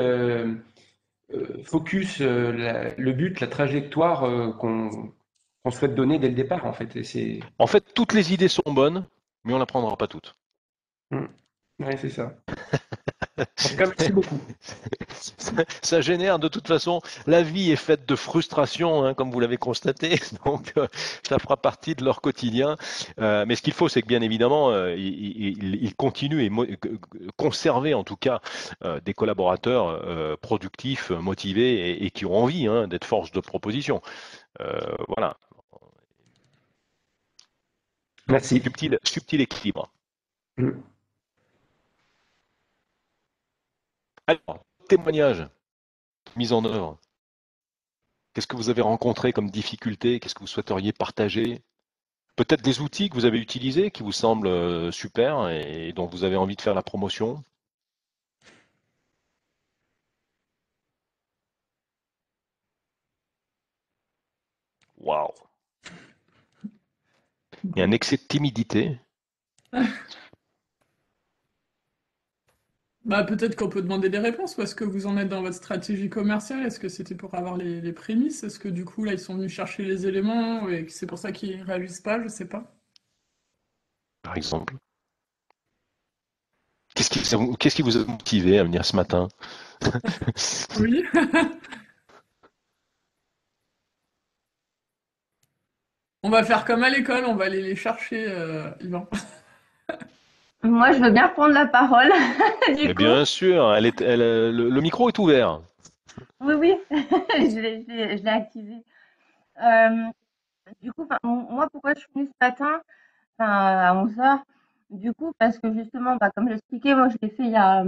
focus le but, la trajectoire qu'on souhaite donner dès le départ, en fait. Et En fait, toutes les idées sont bonnes, mais on ne la prendra pas toutes. Ouais, c'est ça. En tout cas, merci beaucoup. Ça génère de toute façon, la vie est faite de frustration, hein, comme vous l'avez constaté, donc ça fera partie de leur quotidien. Mais ce qu'il faut, c'est que bien évidemment, ils continuent et conserver en tout cas des collaborateurs productifs, motivés et qui ont envie hein, d'être force de proposition. Voilà, Merci. subtil équilibre. Mm. Alors, témoignage, mise en œuvre. Qu'est-ce que vous avez rencontré comme difficulté? Qu'est-ce que vous souhaiteriez partager? Peut-être des outils que vous avez utilisés qui vous semblent super et dont vous avez envie de faire la promotion? Waouh! Il y a un excès de timidité. Bah, peut-être qu'on peut demander des réponses. Où est-ce que vous en êtes dans votre stratégie commerciale? Est-ce que c'était pour avoir les prémices? Est-ce que du coup, là, ils sont venus chercher les éléments et que c'est pour ça qu'ils réalisent pas? Je sais pas. Par exemple. Qu'est-ce qui vous a motivé à venir ce matin? Oui. On va faire comme à l'école, on va aller les chercher, Yvan. Moi, je veux bien prendre la parole, Mais du coup. bien sûr, le micro est ouvert. Oui, oui, je l'ai activé. Euh, du coup, moi, pourquoi je suis venue ce matin, à 11 heures? Du coup, parce que justement, comme je l'expliquais, moi, je l'ai fait il y a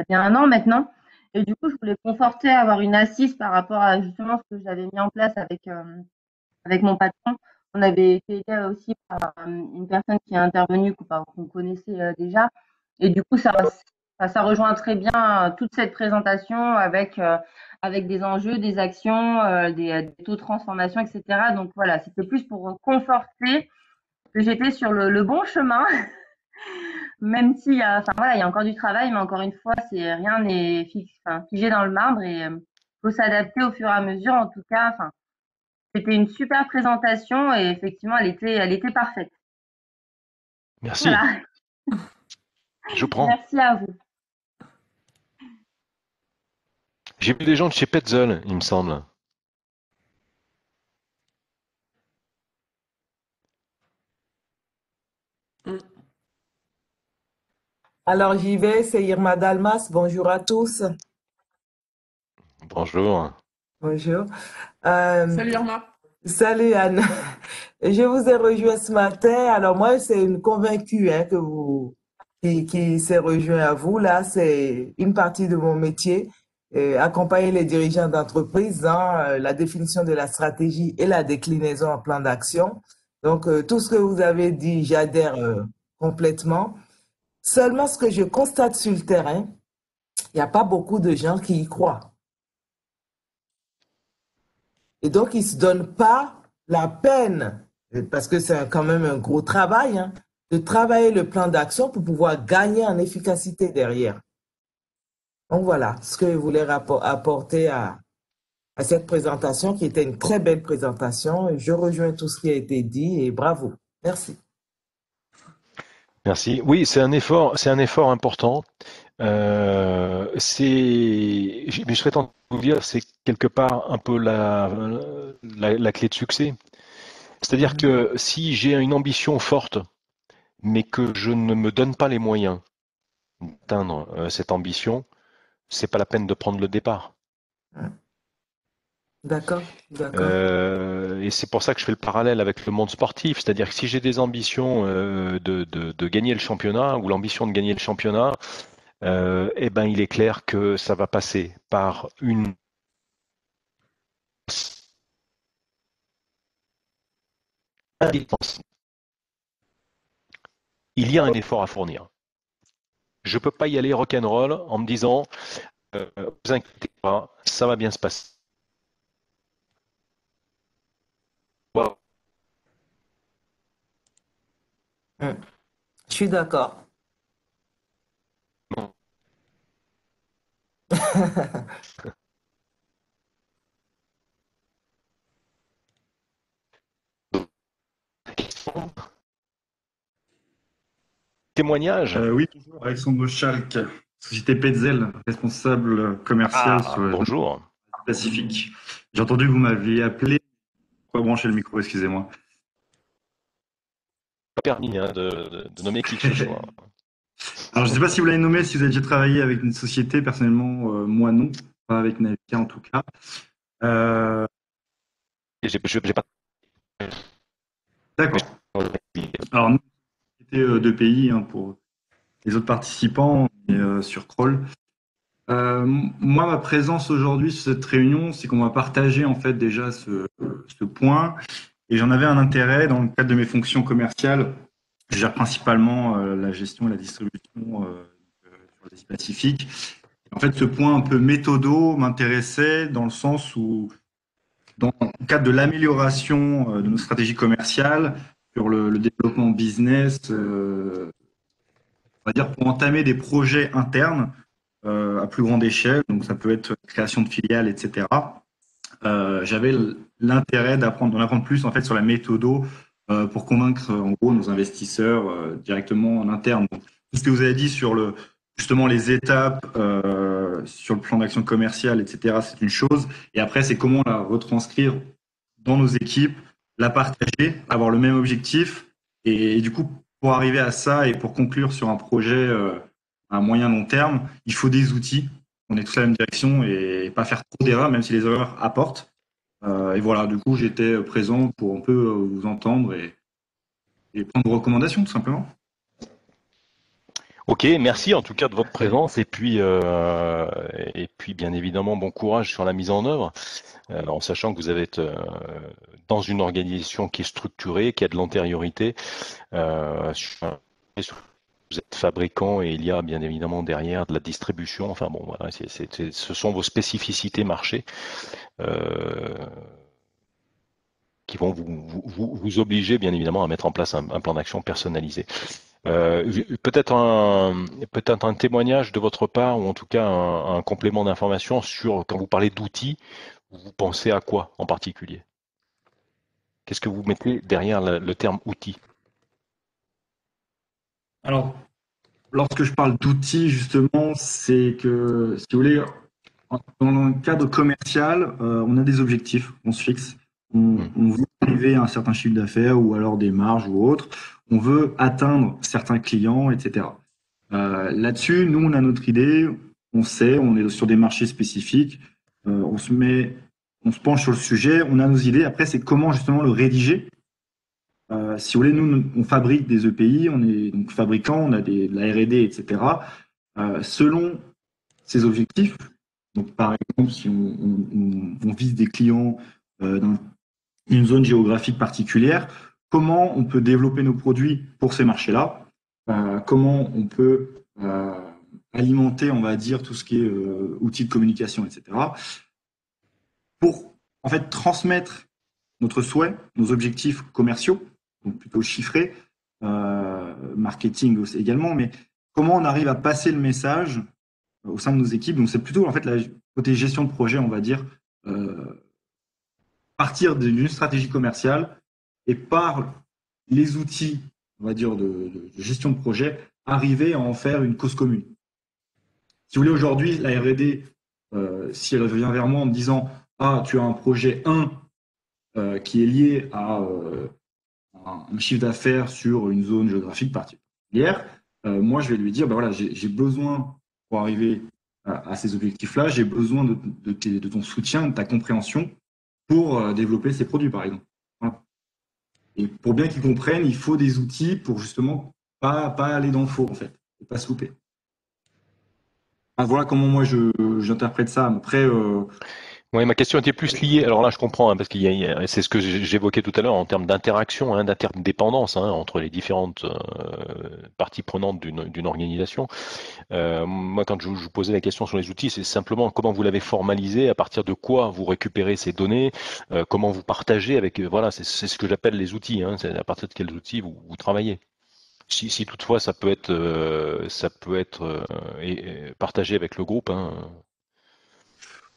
bien un an maintenant. Et du coup, je voulais conforter, avoir une assise par rapport à justement ce que j'avais mis en place avec mon patron. On avait été aidé aussi par une personne qui est intervenue, qu'on connaissait déjà. Et du coup, ça rejoint très bien toute cette présentation avec des enjeux, des actions, des taux de transformation, etc. Donc voilà, c'était plus pour conforter que j'étais sur le bon chemin, même s'il y a, enfin voilà, il y a encore du travail, mais encore une fois, rien n'est fixe, figé dans le marbre et faut s'adapter au fur et à mesure. En tout cas, c'était une super présentation et effectivement, elle était parfaite. Merci, Voilà. je prends. Merci à vous. J'ai vu des gens de chez Petzl, il me semble. Alors j'y vais, c'est Irma Dalmas. Bonjour à tous. Bonjour. Bonjour. Euh, Salut Irma. Salut Anne. Je vous ai rejoint ce matin. Alors moi, c'est une convaincue hein, qui s'est rejoint à vous. Là, c'est une partie de mon métier, accompagner les dirigeants d'entreprise dans la définition de la stratégie et la déclinaison en plan d'action. Donc tout ce que vous avez dit, j'adhère complètement. Seulement, ce que je constate sur le terrain, il n'y a pas beaucoup de gens qui y croient. Et donc, ils ne se donnent pas la peine, parce que c'est quand même un gros travail, hein, de travailler le plan d'action pour pouvoir gagner en efficacité derrière. Donc voilà ce que je voulais apporter à cette présentation, qui était une très belle présentation. Je rejoins tout ce qui a été dit et bravo. Merci. Merci. Oui, c'est un effort important. Mais je serais tenté de vous dire, c'est quelque part un peu la clé de succès. C'est-à-dire Mhm. que si j'ai une ambition forte, mais que je ne me donne pas les moyens d'atteindre cette ambition, c'est pas la peine de prendre le départ. D'accord, d'accord. Et c'est pour ça que je fais le parallèle avec le monde sportif, c'est-à-dire que si j'ai des ambitions de gagner le championnat ou l'ambition de gagner le championnat, eh ben il est clair que ça va passer par une il y a un effort à fournir. Je ne peux pas y aller rock'n'roll en me disant vous inquiétez pas, ça va bien se passer. Wow. Mm. Je suis d'accord. Témoignage. Oui, toujours Alexandre Schalk. société Petzel, responsable commercial sur le Bonjour. Pacifique. J'ai entendu que vous m'aviez appelé. Pourquoi brancher le micro, excusez-moi. Pas permis de nommer qui que ce soit. Alors, je ne sais pas si vous l'avez nommé, si vous avez déjà travaillé avec une société. Personnellement, moi non, pas avec Navica en tout cas. J'ai pas. D'accord. Alors, nous, c'était deux pays pour les autres participants et sur Kroll. Moi, ma présence aujourd'hui sur cette réunion, c'est qu'on va partager en fait déjà ce point. Et j'en avais un intérêt dans le cadre de mes fonctions commerciales. Je gère principalement la gestion et la distribution sur l'Asie Pacifique. En fait, ce point un peu méthodo m'intéressait dans le sens où, dans le cadre de l'amélioration de nos stratégies commerciales, sur le développement business, on va dire pour entamer des projets internes à plus grande échelle, donc ça peut être création de filiales, etc. J'avais l'intérêt d'en apprendre plus en fait sur la méthodo pour convaincre en gros nos investisseurs directement en interne. Donc, tout ce que vous avez dit sur justement les étapes sur le plan d'action commerciale, etc. C'est une chose. Et après, c'est comment la retranscrire dans nos équipes, la partager, avoir le même objectif. Et du coup, pour arriver à ça et pour conclure sur un projet à moyen long terme, il faut des outils. On est tous à la même direction et pas faire trop d'erreurs, même si les erreurs apportent. Et voilà, du coup, j'étais présent pour un peu vous entendre et prendre vos recommandations, tout simplement. Ok, merci en tout cas de votre présence et puis bien évidemment bon courage sur la mise en œuvre, en sachant que vous avez dans une organisation qui est structurée, qui a de l'antériorité. Vous êtes fabricant et il y a bien évidemment derrière de la distribution. Enfin bon, voilà, ce sont vos spécificités marché qui vont vous obliger bien évidemment à mettre en place un plan d'action personnalisé. Peut-être un témoignage de votre part ou en tout cas un complément d'information sur quand vous parlez d'outils, vous pensez à quoi en particulier? Qu'est-ce que vous mettez derrière le terme outil? Alors, lorsque je parle d'outils, justement, c'est que, si vous voulez, dans le cadre commercial, on a des objectifs, on se fixe. On veut arriver à un certain chiffre d'affaires ou alors des marges ou autres. On veut atteindre certains clients, etc. Là-dessus, nous, on a notre idée. On sait, on est sur des marchés spécifiques. On se penche sur le sujet. On a nos idées. Après, c'est comment justement le rédiger. Si vous voulez, nous, on fabrique des EPI, on est donc fabricant, on a de la R&D, etc. Selon ces objectifs, donc par exemple, si on vise des clients dans une zone géographique particulière, comment on peut développer nos produits pour ces marchés-là, comment on peut alimenter, on va dire, tout ce qui est outils de communication, etc. Pour en fait transmettre notre souhait, nos objectifs commerciaux, donc plutôt chiffrés, marketing aussi également, mais comment on arrive à passer le message au sein de nos équipes. Donc c'est plutôt en fait la côté gestion de projet, on va dire, partir d'une stratégie commerciale et par les outils, on va dire, de gestion de projet, arriver à en faire une cause commune. Si vous voulez, aujourd'hui, la R&D, si elle vient vers moi en me disant « Ah, tu as un projet 1 qui est lié à un chiffre d'affaires sur une zone géographique particulière, moi, je vais lui dire, ben voilà, j'ai besoin, pour arriver à ces objectifs-là, j'ai besoin de ton soutien, de ta compréhension pour développer ces produits, par exemple. Voilà. Et pour bien qu'ils comprennent, il faut des outils pour justement pas aller dans le faux, en fait, et pas se louper. Voilà comment moi, j'interprète ça. Après... Oui, ma question était plus liée. Alors là, je comprends, parce c'est ce que j'évoquais tout à l'heure en termes d'interaction, d'interdépendance entre les différentes parties prenantes d'une organisation. Moi, quand je vous posais la question sur les outils, c'est simplement comment vous l'avez formalisé, à partir de quoi vous récupérez ces données, comment vous partagez avec. Voilà, c'est ce que j'appelle les outils. C'est à partir de quels outils vous travaillez. Si toutefois ça peut être partagé avec le groupe.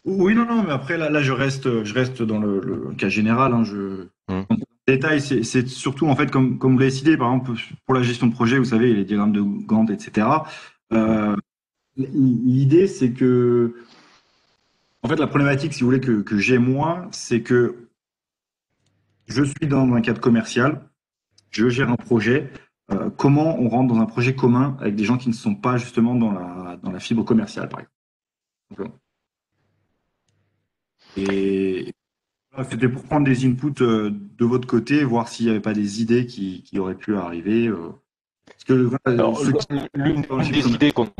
Oui, non, mais après, là je reste dans le cas général. En détail, c'est surtout, en fait, comme vous l'avez cité, par exemple, pour la gestion de projet, vous savez, les diagrammes de Gantt, etc. l'idée, c'est que, en fait, la problématique, si vous voulez, que j'ai moi, c'est que je suis dans un cadre commercial, je gère un projet. Comment on rentre dans un projet commun avec des gens qui ne sont pas justement dans la fibre commerciale, par exemple. Et voilà, c'était pour prendre des inputs de votre côté, voir s'il n'y avait pas des idées qui auraient pu arriver. Parce que voilà, Alors, l'une des idées qu'on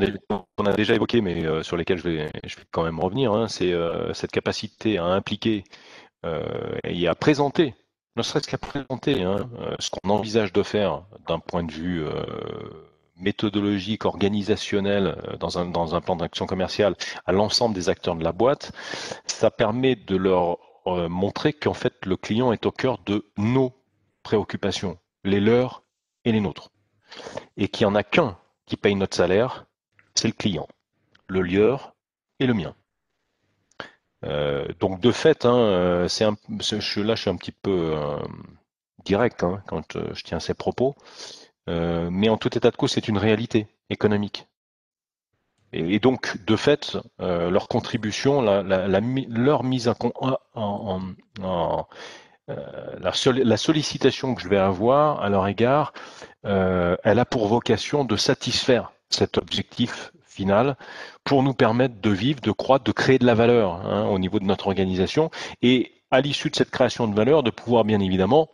a déjà évoquées, mais sur lesquelles je vais quand même revenir, hein, c'est cette capacité à impliquer et à présenter, ne serait-ce qu'à présenter hein, ce qu'on envisage de faire d'un point de vue méthodologique, organisationnel, dans un plan d'action commerciale à l'ensemble des acteurs de la boîte. Ça permet de leur montrer qu'en fait le client est au cœur de nos préoccupations, les leurs et les nôtres. Et qu'il n'y en a qu'un qui paye notre salaire, c'est le client, le leur et le mien. Donc de fait, hein, là je suis un petit peu direct hein, quand je tiens ces propos, mais en tout état de cause, c'est une réalité économique. Et donc, de fait, leur contribution, leur mise la sollicitation que je vais avoir à leur égard, elle a pour vocation de satisfaire cet objectif final pour nous permettre de vivre, de croître, de créer de la valeur hein, au niveau de notre organisation et à l'issue de cette création de valeur, de pouvoir bien évidemment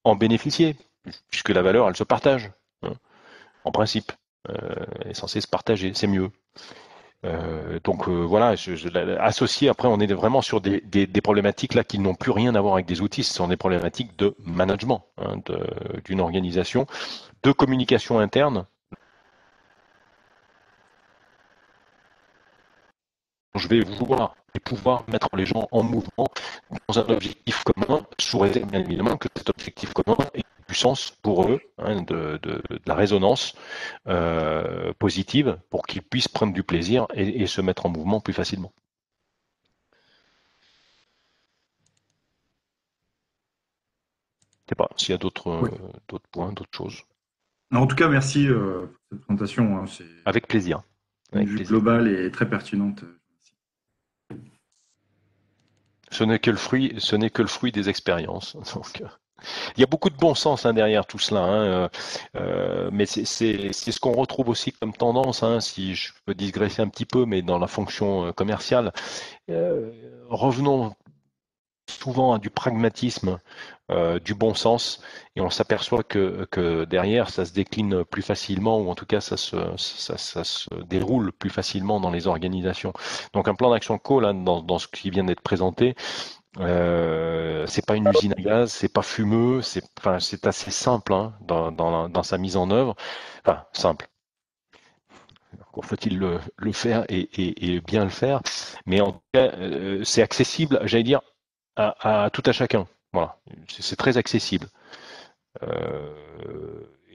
en bénéficier, puisque la valeur, elle se partage, hein, en principe. Elle est censée se partager, c'est mieux. Donc voilà, associé, après on est vraiment sur des problématiques là qui n'ont plus rien à voir avec des outils, ce sont des problématiques de management hein, d'une organisation, de communication interne. Je vais vouloir et pouvoir mettre les gens en mouvement dans un objectif commun, sous réserve bien évidemment que cet objectif commun ait du sens pour eux, hein, de la résonance positive, pour qu'ils puissent prendre du plaisir et se mettre en mouvement plus facilement. Je ne sais pas s'il y a d'autres points, d'autres choses. Non, en tout cas, merci pour cette présentation. Hein, avec plaisir. Une vue globale et très pertinente. Ce n'est que le fruit des expériences. Donc, il y a beaucoup de bon sens hein, derrière tout cela, hein, mais c'est ce qu'on retrouve aussi comme tendance, hein, si je peux digresser un petit peu, mais dans la fonction commerciale. Revenons souvent à du pragmatisme, du bon sens, et on s'aperçoit que derrière, ça se décline plus facilement, ou en tout cas, ça se déroule plus facilement dans les organisations. Donc un plan d'action co, là, dans ce qui vient d'être présenté, c'est pas une usine à gaz, c'est pas fumeux, c'est assez simple hein, dans sa mise en œuvre. Enfin, simple. Encore faut-il le faire et bien le faire, mais en tout cas, c'est accessible, j'allais dire, à tout à chacun. Voilà, c'est très accessible.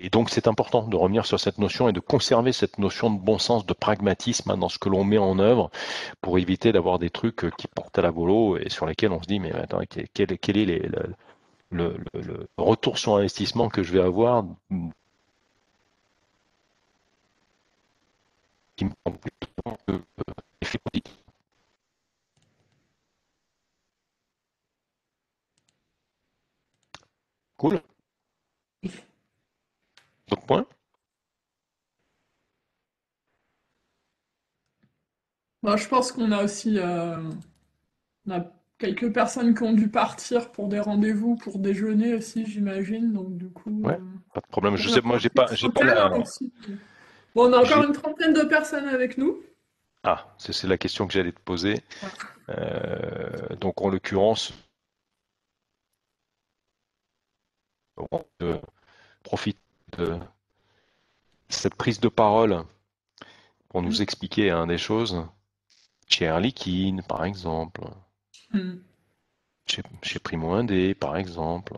Et donc c'est important de revenir sur cette notion et de conserver cette notion de bon sens, de pragmatisme hein, dans ce que l'on met en œuvre pour éviter d'avoir des trucs qui portent à la volo et sur lesquels on se dit mais attends, quel est le retour sur investissement que je vais avoir qui me prend plus de temps que l'effet positif. Cool. D'autres points? Bah, je pense qu'on a aussi on a quelques personnes qui ont dû partir pour des rendez-vous, pour déjeuner aussi, j'imagine. Donc du coup, Ouais, pas de problème. Je on a sais, moi, j'ai pas la. aussi. Bon, on a encore une trentaine de personnes avec nous. Ah, c'est la question que j'allais te poser. Donc en l'occurrence, on profite de cette prise de parole pour nous expliquer hein, des choses. Chez Air Liquide, par exemple. Chez Primo Indé, par exemple.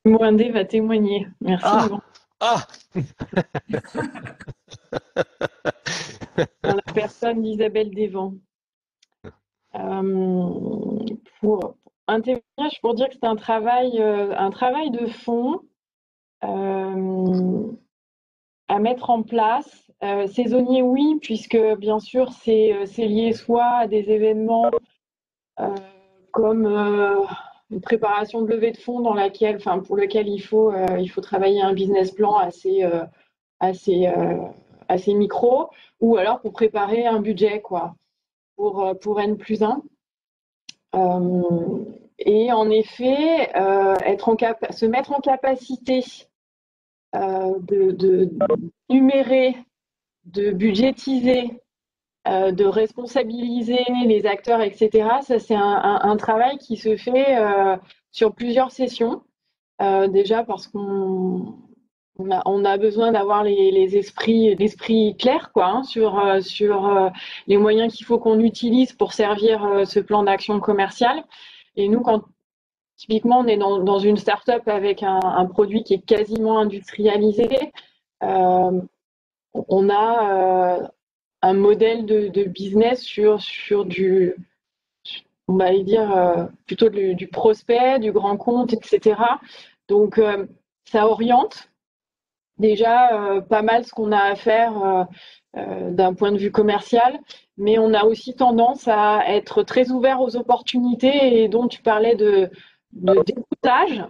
Primo Indé va témoigner. Merci. Ah Dans la personne d'Isabelle Desvents. un témoignage pour dire que c'est un travail de fond à mettre en place. Saisonnier, oui, puisque bien sûr, c'est lié soit à des événements comme une préparation de levée de fonds pour lequel il faut travailler un business plan assez micro, ou alors pour préparer un budget, quoi, pour N+1. Et en effet, se mettre en capacité de numérer, de budgétiser, de responsabiliser les acteurs, etc. Ça, c'est un travail qui se fait sur plusieurs sessions. Déjà parce qu'on a besoin d'avoir l'esprit clair, quoi, hein, sur les moyens qu'il faut qu'on utilise pour servir ce plan d'action commercial. Et nous, quand typiquement on est dans une start-up avec un produit qui est quasiment industrialisé, on a un modèle de business sur on va dire, plutôt du prospect, du grand compte, etc. Donc, ça oriente déjà pas mal ce qu'on a à faire d'un point de vue commercial, mais on a aussi tendance à être très ouvert aux opportunités et dont tu parlais d'écoutage.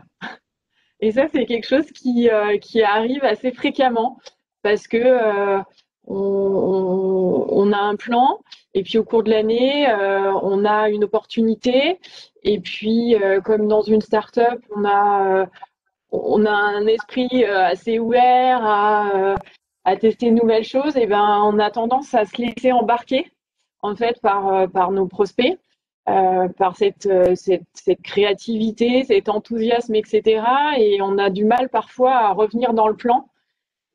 Et ça, c'est quelque chose qui arrive assez fréquemment parce que on a un plan et puis au cours de l'année, on a une opportunité et puis comme dans une start-up, on a un esprit assez ouvert à tester de nouvelles choses, et ben on a tendance à se laisser embarquer en fait par nos prospects, par cette créativité, cet enthousiasme, etc. Et on a du mal parfois à revenir dans le plan.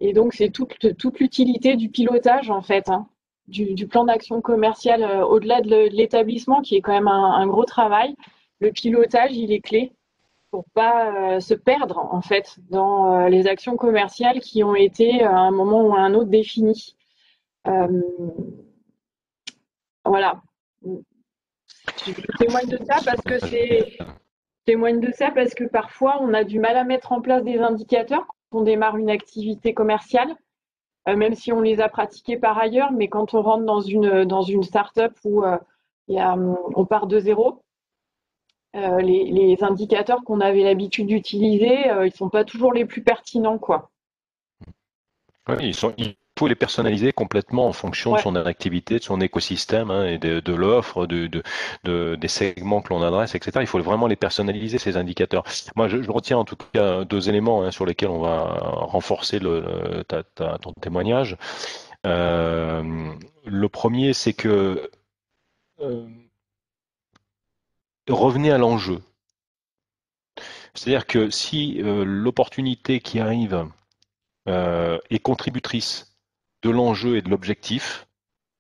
Et donc c'est toute l'utilité du pilotage en fait, hein, du plan d'action commercial au-delà de l'établissement qui est quand même un gros travail. Le pilotage, il est clé pour pas se perdre en fait dans les actions commerciales qui ont été à un moment ou à un autre définies. Voilà. Je témoigne de ça parce que parfois on a du mal à mettre en place des indicateurs quand on démarre une activité commerciale, même si on les a pratiqués par ailleurs, mais quand on rentre dans une start-up où on part de zéro, les indicateurs qu'on avait l'habitude d'utiliser, ils sont pas toujours les plus pertinents, quoi. Oui, il faut les personnaliser complètement en fonction de son activité, de son écosystème, hein, et de l'offre, des segments que l'on adresse, etc. Il faut vraiment les personnaliser, ces indicateurs. Moi, je retiens en tout cas deux éléments, hein, sur lesquels on va renforcer ton témoignage. Le premier, c'est que revenez à l'enjeu. C'est-à-dire que si l'opportunité qui arrive est contributrice de l'enjeu et de l'objectif,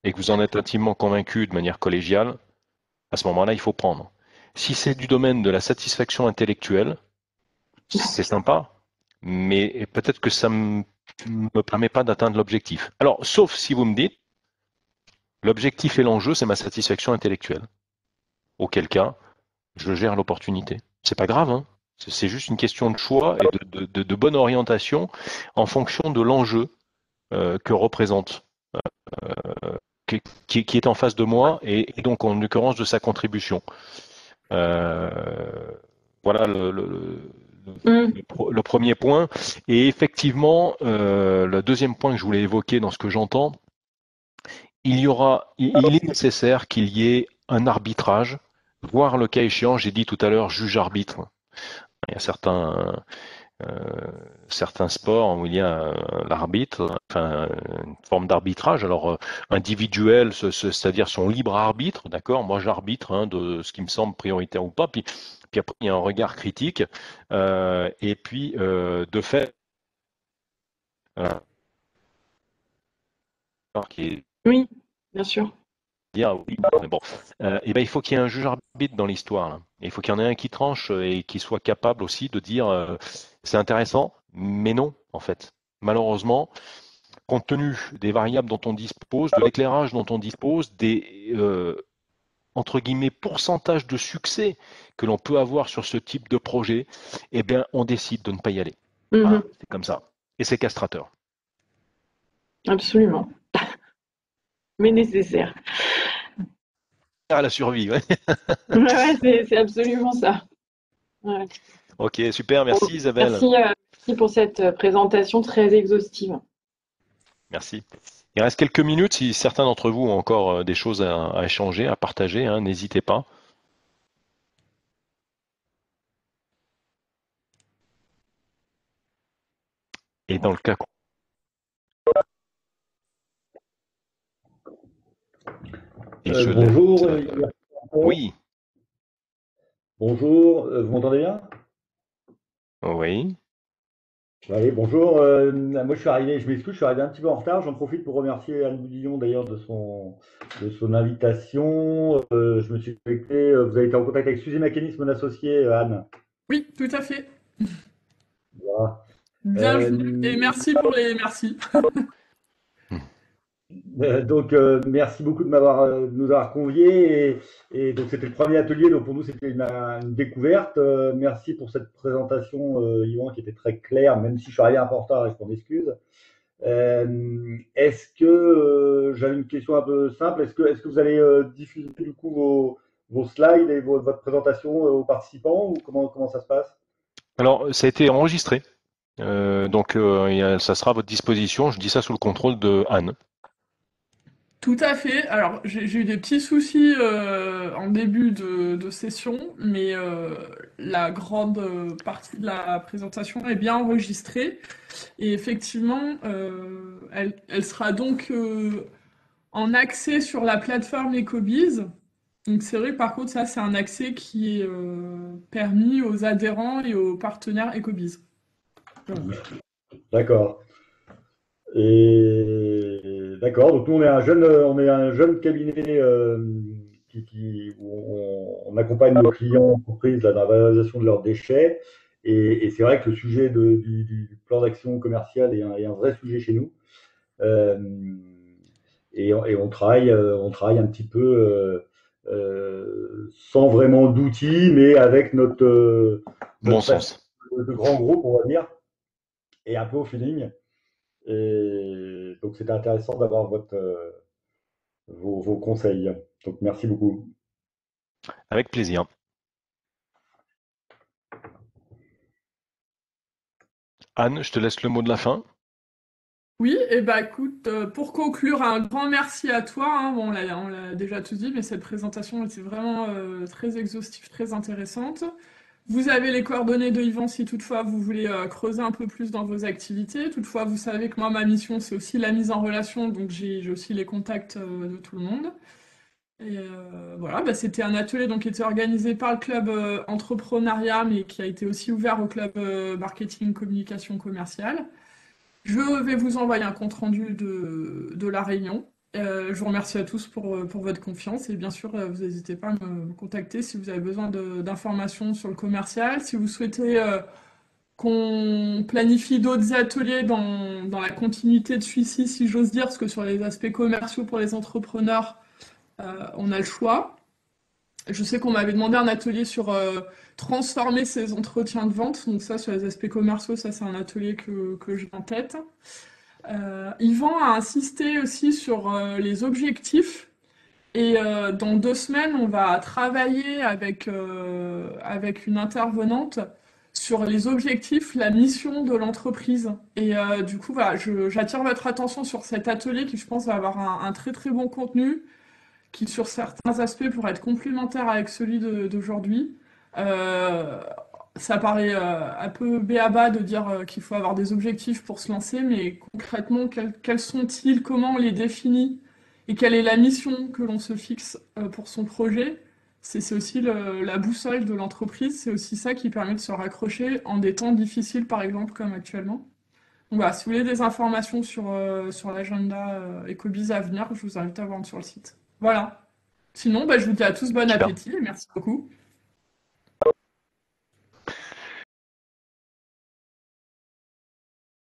et que vous en êtes intimement convaincu de manière collégiale, à ce moment-là, il faut prendre. Si c'est du domaine de la satisfaction intellectuelle, c'est sympa, mais peut-être que ça ne me permet pas d'atteindre l'objectif. Alors, sauf si vous me dites, l'objectif et l'enjeu, c'est ma satisfaction intellectuelle. Auquel cas, je gère l'opportunité. C'est pas grave, hein. C'est juste une question de choix et de bonne orientation en fonction de l'enjeu que représente, qui est en face de moi, et donc en l'occurrence de sa contribution. Voilà le premier point. Et effectivement, le deuxième point que je voulais évoquer dans ce que j'entends, il est nécessaire qu'il y ait un arbitrage, voire le cas échéant, j'ai dit tout à l'heure, juge-arbitre. Il y a certains sports où il y a l'arbitre, enfin une forme d'arbitrage, alors individuel, c'est-à-dire son libre arbitre, d'accord, moi j'arbitre, hein, de ce qui me semble prioritaire ou pas, puis après il y a un regard critique, et puis de fait, oui, bien sûr. Oui, mais bon, et ben, il faut qu'il y ait un juge arbitre dans l'histoire, là. Il faut qu'il y en ait un qui tranche et qui soit capable aussi de dire c'est intéressant, mais non, en fait. Malheureusement, compte tenu des variables dont on dispose, de l'éclairage dont on dispose, des entre guillemets, pourcentage de succès que l'on peut avoir sur ce type de projet, eh bien, on décide de ne pas y aller. Voilà, c'est comme ça. Et c'est castrateur. Absolument. Mais nécessaire. À la survie, ouais. Ouais, c'est absolument ça. Ouais. Ok, super, merci Isabelle. Merci pour cette présentation très exhaustive. Merci. Il reste quelques minutes. Si certains d'entre vous ont encore des choses à échanger, à partager, hein, n'hésitez pas. Et dans le cas... Bonjour. Oui. Bonjour, vous m'entendez bien? Oui. Oui, bonjour. Moi, je suis arrivé, je m'excuse, je suis arrivé un petit peu en retard. J'en profite pour remercier Anne Boudillon d'ailleurs de son invitation. Je me suis connecté, vous avez été en contact avec Suzy Mackennis, mon associé, Anne. Oui, tout à fait. Voilà. Bienvenue et merci pour les merci. Donc, merci beaucoup de nous avoir conviés. Et donc, c'était le premier atelier. Donc, pour nous, c'était une découverte. Merci pour cette présentation, Yvan, qui était très claire, même si je suis arrivé un peu en retard et je m'en excuse. Est-ce que j'avais une question un peu simple? Est-ce que vous allez diffuser du coup vos slides et votre présentation aux participants ou comment ça se passe? Alors, ça a été enregistré. Donc, ça sera à votre disposition. Je dis ça sous le contrôle de Anne. Tout à fait. Alors, j'ai eu des petits soucis en début de session, mais la grande partie de la présentation est bien enregistrée. Et effectivement, elle sera donc en accès sur la plateforme Ecobiz. Donc c'est vrai, par contre, ça, c'est un accès qui est permis aux adhérents et aux partenaires Ecobiz. Voilà. D'accord. Et d'accord, donc nous on est un jeune cabinet où on accompagne nos clients entreprises là, dans la valorisation de leurs déchets. Et c'est vrai que le sujet du plan d'action commercial est un vrai sujet chez nous. Euh, et on travaille un petit peu sans vraiment d'outils, mais avec notre Bon sens. de grand groupe, on va dire, et un peu au feeling. Et donc, c'était intéressant d'avoir vos conseils. Donc, merci beaucoup. Avec plaisir. Anne, je te laisse le mot de la fin. Oui, et bah écoute, pour conclure, un grand merci à toi, hein. Bon, on l'a déjà tout dit, mais cette présentation était vraiment très exhaustive, très intéressante. Vous avez les coordonnées de Yvan si toutefois vous voulez creuser un peu plus dans vos activités. Toutefois, vous savez que moi, ma mission, c'est aussi la mise en relation, donc j'ai aussi les contacts de tout le monde. Et voilà, bah, c'était un atelier donc, qui était organisé par le club entrepreneuriat, mais qui a été aussi ouvert au club marketing, communication commerciale. Je vais vous envoyer un compte-rendu de la réunion. Je vous remercie à tous pour votre confiance et bien sûr, vous n'hésitez pas à me contacter si vous avez besoin d'informations sur le commercial. Si vous souhaitez qu'on planifie d'autres ateliers dans la continuité de celui-ci, si j'ose dire, parce que sur les aspects commerciaux pour les entrepreneurs, on a le choix. Je sais qu'on m'avait demandé un atelier sur transformer ses entretiens de vente. Donc ça, sur les aspects commerciaux, ça c'est un atelier que j'ai en tête. Yvan a insisté aussi sur les objectifs. Et dans 2 semaines, on va travailler avec une intervenante sur les objectifs, la mission de l'entreprise. Et du coup, voilà, j'attire votre attention sur cet atelier qui, je pense, va avoir un très très bon contenu qui sur certains aspects pourrait être complémentaire avec celui d'aujourd'hui. Euh, Ça paraît un peu béaba de dire qu'il faut avoir des objectifs pour se lancer, mais concrètement, quels sont-ils, comment on les définit et quelle est la mission que l'on se fixe pour son projet? C'est aussi la boussole de l'entreprise, c'est aussi ça qui permet de se raccrocher en des temps difficiles, par exemple, comme actuellement. Donc voilà, si vous voulez des informations sur l'agenda Ecobiz à venir, je vous invite à voir sur le site. Voilà. Sinon, bah, je vous dis à tous bon Super. appétit et merci beaucoup.